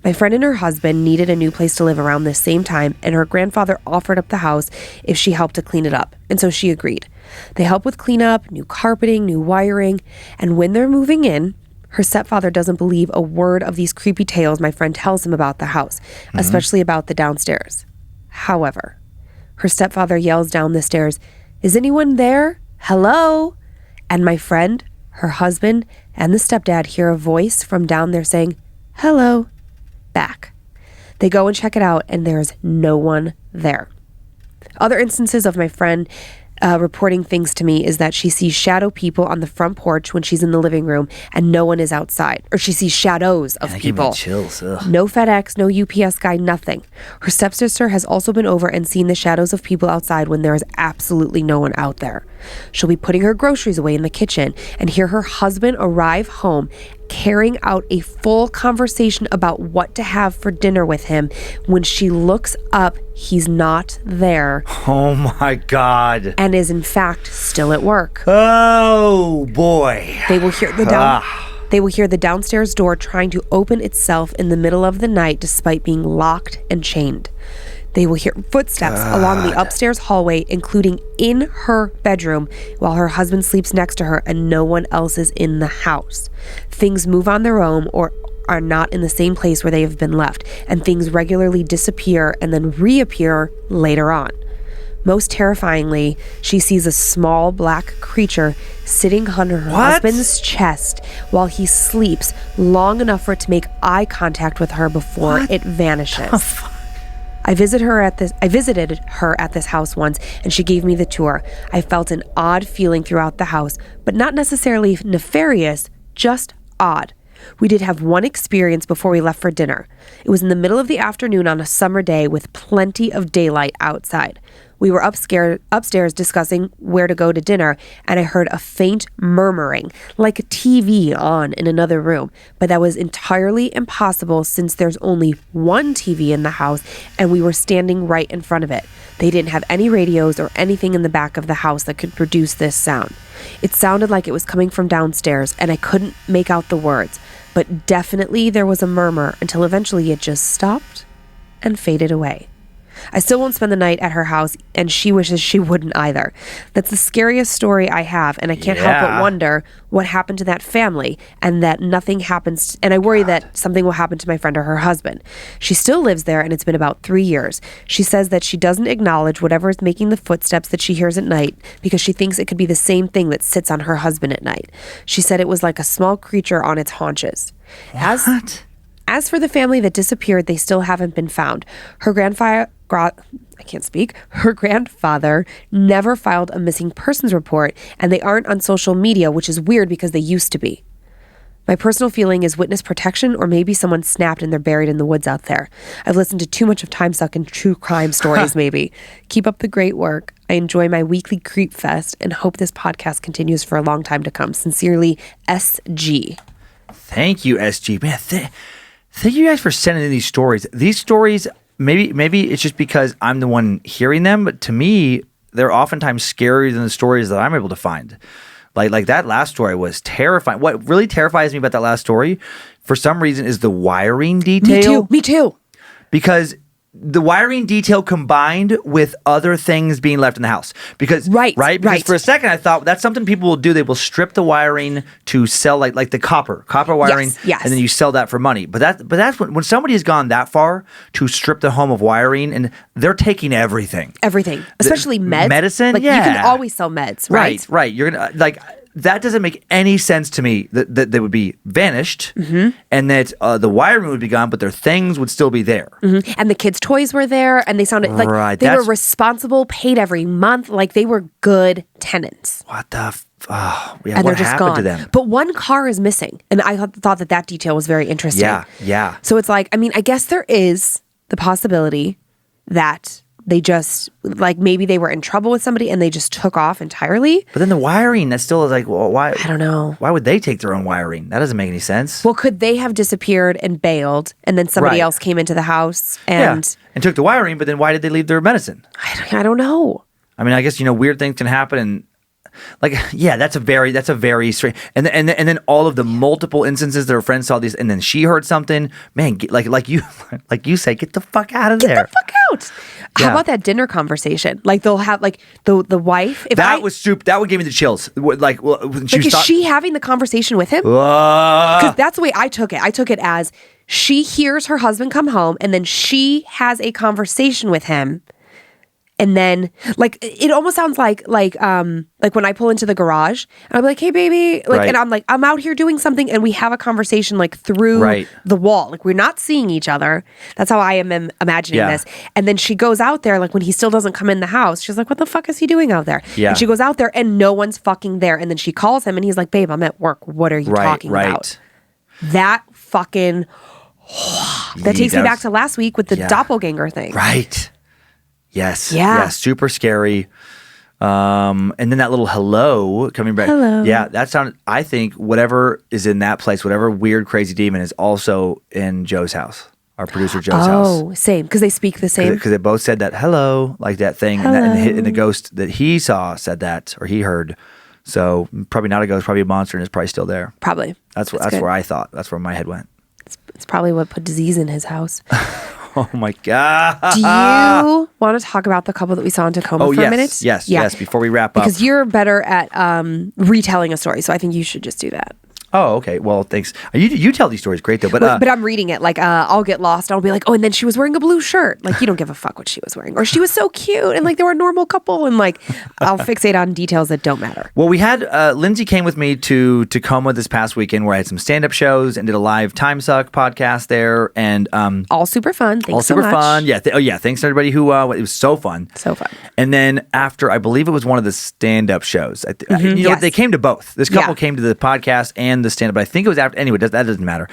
My friend and her husband needed a new place to live around this same time, and her grandfather offered up the house if she helped to clean it up, and so she agreed. They help with cleanup, new carpeting, new wiring, and when they're moving in, her stepfather doesn't believe a word of these creepy tales my friend tells him about the house, especially about the downstairs. However, her stepfather yells down the stairs, "Is anyone there? Hello?" And my friend, her husband, and the stepdad hear a voice from down there saying, "Hello," back. They go and check it out, and there's no one there. Other instances of my friend reporting things to me is that she sees shadow people on the front porch when she's in the living room and no one is outside, or she sees shadows of people. Give me chills. Ugh. No FedEx, no UPS guy, nothing. Her stepsister has also been over and seen the shadows of people outside when there is absolutely no one out there. She'll be putting her groceries away in the kitchen and hear her husband arrive home carrying out a full conversation about what to have for dinner with him. When she looks up, he's not there. Oh my God. And is in fact still at work. Oh boy. They will hear the downstairs door trying to open itself in the middle of the night despite being locked and chained. They will hear footsteps along the upstairs hallway, including in her bedroom, while her husband sleeps next to her and no one else is in the house. Things move on their own or are not in the same place where they have been left, and things regularly disappear and then reappear later on. Most terrifyingly, she sees a small black creature sitting on her husband's chest while he sleeps long enough for it to make eye contact with her before it vanishes. I visited her at this house once, and she gave me the tour. I felt an odd feeling throughout the house, but not necessarily nefarious, just odd. We did have one experience before we left for dinner. It was in the middle of the afternoon on a summer day with plenty of daylight outside. We were upstairs discussing where to go to dinner, and I heard a faint murmuring, like a TV on in another room. But that was entirely impossible since there's only one TV in the house, and we were standing right in front of it. They didn't have any radios or anything in the back of the house that could produce this sound. It sounded like it was coming from downstairs, and I couldn't make out the words. But definitely there was a murmur until eventually it just stopped and faded away. I still won't spend the night at her house, and she wishes she wouldn't either. That's the scariest story I have, and I can't help but wonder what happened to that family, and that nothing happens, and I worry that something will happen to my friend or her husband. She still lives there, and it's been about 3 years. She says that she doesn't acknowledge whatever is making the footsteps that she hears at night because she thinks it could be the same thing that sits on her husband at night. She said it was like a small creature on its haunches. What? As for the family that disappeared, they still haven't been found. Her grandfather never filed a missing persons report, and they aren't on social media, which is weird because they used to be. My personal feeling is witness protection, or maybe someone snapped and they're buried in the woods out there. I've listened to too much of Time Suck and true crime stories, maybe. Keep up the great work. I enjoy my weekly creep fest and hope this podcast continues for a long time to come. Sincerely, SG. Thank you, SG. Man, thank you guys for sending in these stories. These stories, maybe it's just because I'm the one hearing them, but to me, they're oftentimes scarier than the stories that I'm able to find. Like that last story was terrifying. What really terrifies me about that last story, for some reason, is the wiring detail. Me too. Because the wiring detail combined with other things being left in the house. Because Because for a second I thought that's something people will do. They will strip the wiring to sell like the copper wiring, yes. and then you sell that for money. But that's when somebody has gone that far to strip the home of wiring, and they're taking everything, especially meds, medicine. Like you can always sell meds, right? Right. You're gonna that doesn't make any sense to me that they would be vanished, and that the wiring would be gone, but their things would still be there. And the kids' toys were there, and they sounded like they were responsible, paid every month, like they were good tenants. What the? And what they're just happened gone. to them? But one car is missing, and I thought that detail was very interesting. Yeah. So it's like, I mean, I guess there is the possibility that they just, like, maybe they were in trouble with somebody and they just took off entirely. But then the wiring, that still is like, well, why? I don't know. Why would they take their own wiring? That doesn't make any sense. Well, could they have disappeared and bailed, and then somebody else came into the house and took the wiring? But then why did they leave their medicine? I don't know. I mean, I guess weird things can happen, and that's a very strange. And then all of the multiple instances that her friends saw these, and then she heard something. Man, like you said, get the fuck out of there. Get the fuck out. How about that dinner conversation? Like they'll have the wife. That would give me the chills. Is she having the conversation with him? Because that's the way I took it. I took it as she hears her husband come home, and then she has a conversation with him. And then, it almost sounds like when I pull into the garage and I'm like, "Hey, baby," and I'm like, "I'm out here doing something," and we have a conversation through the wall, we're not seeing each other. That's how I am imagining this. And then she goes out there, when he still doesn't come in the house. She's like, "What the fuck is he doing out there?" Yeah. And she goes out there, and no one's fucking there. And then she calls him, and he's like, "Babe, I'm at work. What are you talking about?" That fucking that takes me back to last week with the doppelganger thing. Right. Yes. Yeah. Yeah. Super scary. And then that little hello coming back. Hello. Yeah. That sounded, I think whatever is in that place, whatever weird, crazy demon is also in Joe's house, our producer Joe's house. Oh, same. Because they speak the same. Because they both said that hello, like that thing. And the ghost that he saw said that, or he heard. So probably not a ghost, probably a monster, and it's probably still there. Probably. That's where I thought. That's where my head went. It's probably what put disease in his house. Oh my God. Do you want to talk about the couple that we saw in Tacoma for a minute? Yes. Before we wrap up. Because you're better at retelling a story, so I think you should just do that. Oh, okay. Well, thanks. You tell these stories great though, but I'm reading it. I'll get lost. I'll be like, "Oh, and then she was wearing a blue shirt." You don't give a fuck what she was wearing, or she was so cute, and they were a normal couple, and I'll fixate on details that don't matter. Well, we had Lindsay came with me to Tacoma this past weekend, where I had some stand-up shows and did a live Time Suck podcast there, and all super fun. Thanks all super so much. fun. Yeah. Thanks to everybody who it was so fun. So fun. And then after, I believe it was one of the stand-up shows. Yes. They came to both. This couple came to the podcast and the stand-up. But I think it was after. Anyway, that doesn't matter.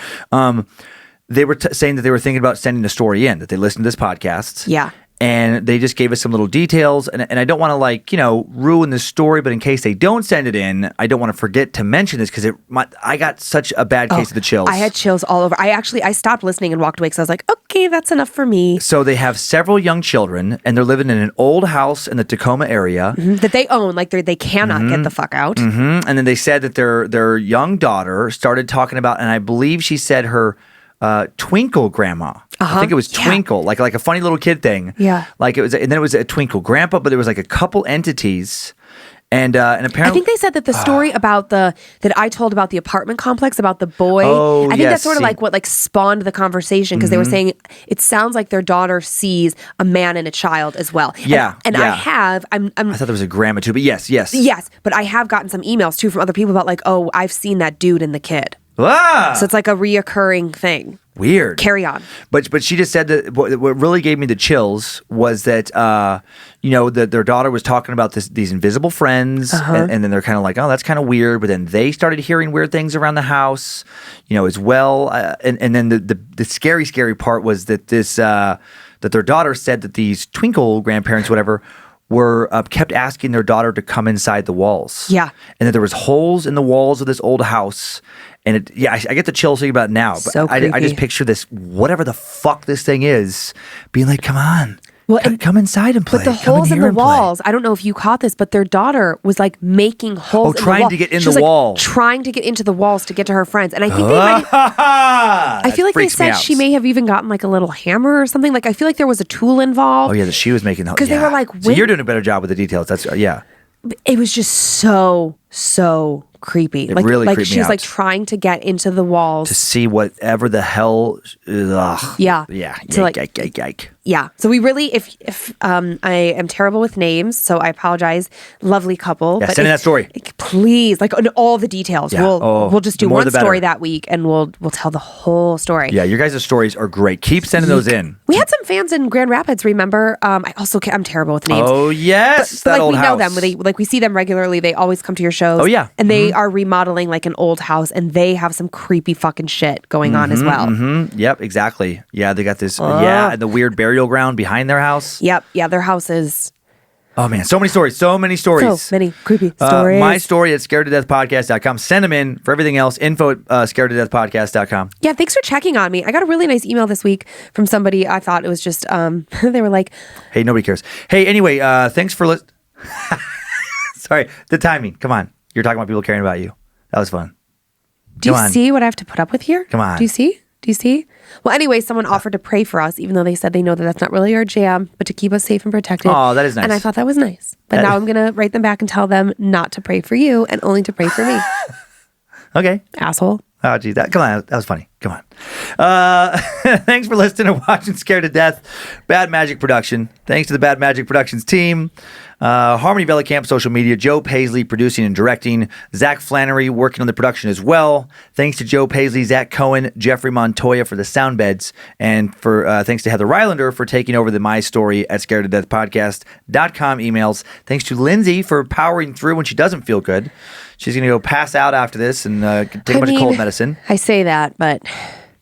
They were saying that they were thinking about sending a story in, that they listened to this podcast. Yeah. And they just gave us some little details. And I don't want to ruin the story, but in case they don't send it in, I don't want to forget to mention this because I got such a bad case of the chills. I had chills all over. I stopped listening and walked away because I was like, okay, that's enough for me. So they have several young children, and they're living in an old house in the Tacoma area. Mm-hmm. That they own. They cannot get the fuck out. Mm-hmm. And then they said that their young daughter started talking about, and I believe she said her Twinkle grandma. I think it was Twinkle, like a funny little kid thing. Yeah. Like it was, and then it was a Twinkle Grandpa, but there was like a couple entities. And apparently, I think they said that the story about that I told about the apartment complex about the boy. Oh, I think that's sort of like what like spawned the conversation because they were saying it sounds like their daughter sees a man and a child as well. Yeah, and yeah. I thought there was a grandma too, but yes. But I have gotten some emails too from other people about like, oh, I've seen that dude and the kid. Ah! So it's like a reoccurring thing. Weird. Carry on. But she just said that what really gave me the chills was that that their daughter was talking about these invisible friends, and then they're kind of like, oh, that's kind of weird. But then they started hearing weird things around the house, as well. And then the scary part was that that their daughter said that these Twinkle grandparents, whatever, were kept asking their daughter to come inside the walls. Yeah. And that there was holes in the walls of this old house. And I get the chills thinking about it now. But So I just picture this, whatever the fuck this thing is, being like, come on. Well, come inside and play. But the Come holes in here the and play. walls, I don't know if you caught this, but their daughter was like making holes in the trying wall. to get in She the was, like, wall. trying to get into the walls to get to her friends. And I think they might I feel like they said she may have even gotten like a little hammer or something. Like I feel like there was a tool involved. Oh yeah, that she was making the 'Cause they were like, So when- you're doing a better job with the details. That's It was just so creepy. It really creeped me she was out. like trying to get into the walls. to see whatever the hell. Ugh. Yeah. Yeah. To, like- Yike. Yeah. So we really, if I am terrible with names, so I apologize. Lovely couple. Yeah, but send in that story. Please, like on all the details. Yeah. We'll just do the more one the better. story that week, and we'll tell the whole story. Yeah, your guys' stories are great. Keep sending those in. We had some fans in Grand Rapids. Remember? I'm terrible with names. Oh yes, But that like old we house. know them. We see them regularly. They always come to your shows. Oh, yeah. And they are remodeling like an old house, and they have some creepy fucking shit going on as well. Yep, exactly. Yeah, they got this. And the weird burial ground behind their house. Yep. Yeah, their house is Oh man, so many stories. So many creepy stories. My story at scaredtodeathpodcast.com. Send them in. For everything else, info at scaredtodeathpodcast.com. Yeah, thanks for checking on me. I got a really nice email this week from somebody. I thought it was just they were like, Hey, nobody cares. Hey, anyway, thanks for listening. Sorry, the timing. Come on. You're talking about people caring about you. That was fun. do you see what I have to put up with here? Come on. Do you see? Well, anyway, someone offered to pray for us, even though they said they know that that's not really our jam, but to keep us safe and protected. Oh, that is nice. And I thought that was nice. But now I'm going to write them back and tell them not to pray for you and only to pray for me. Okay. Asshole. Oh, geez. Come on. That was funny. Come on. Thanks for listening and watching Scared to Death, Bad Magic Production. Thanks to the Bad Magic Productions team. Harmony Camp social media, Joe Paisley producing and directing, Zach Flannery working on the production as well. Thanks to Joe Paisley, Zach Cohen, Jeffrey Montoya for the sound beds, and for thanks to Heather Rylander for taking over the My Story at scaredtodeathpodcast.com emails. Thanks to Lindsay for powering through when she doesn't feel good. She's going to go pass out after this and take a bunch of cold medicine. I say that, but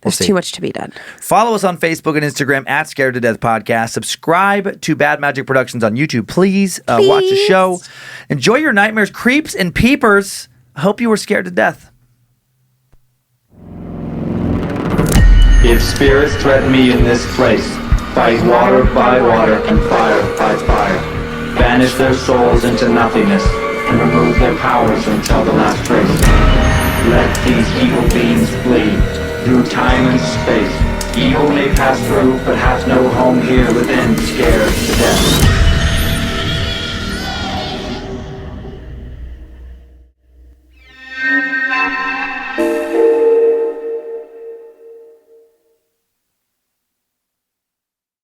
there's see. too much to be done. Follow us on Facebook and Instagram at Scared to Death Podcast. Subscribe to Bad Magic Productions on YouTube. Please watch the show. Enjoy your nightmares, creeps and peepers. I hope you were scared to death. If spirits threaten me in this place, fight water by water and fire by fire. Banish their souls into nothingness and remove their powers until the last trace. Let these evil beings flee through time and space. Evil may pass through, but has no home here within, scared to death.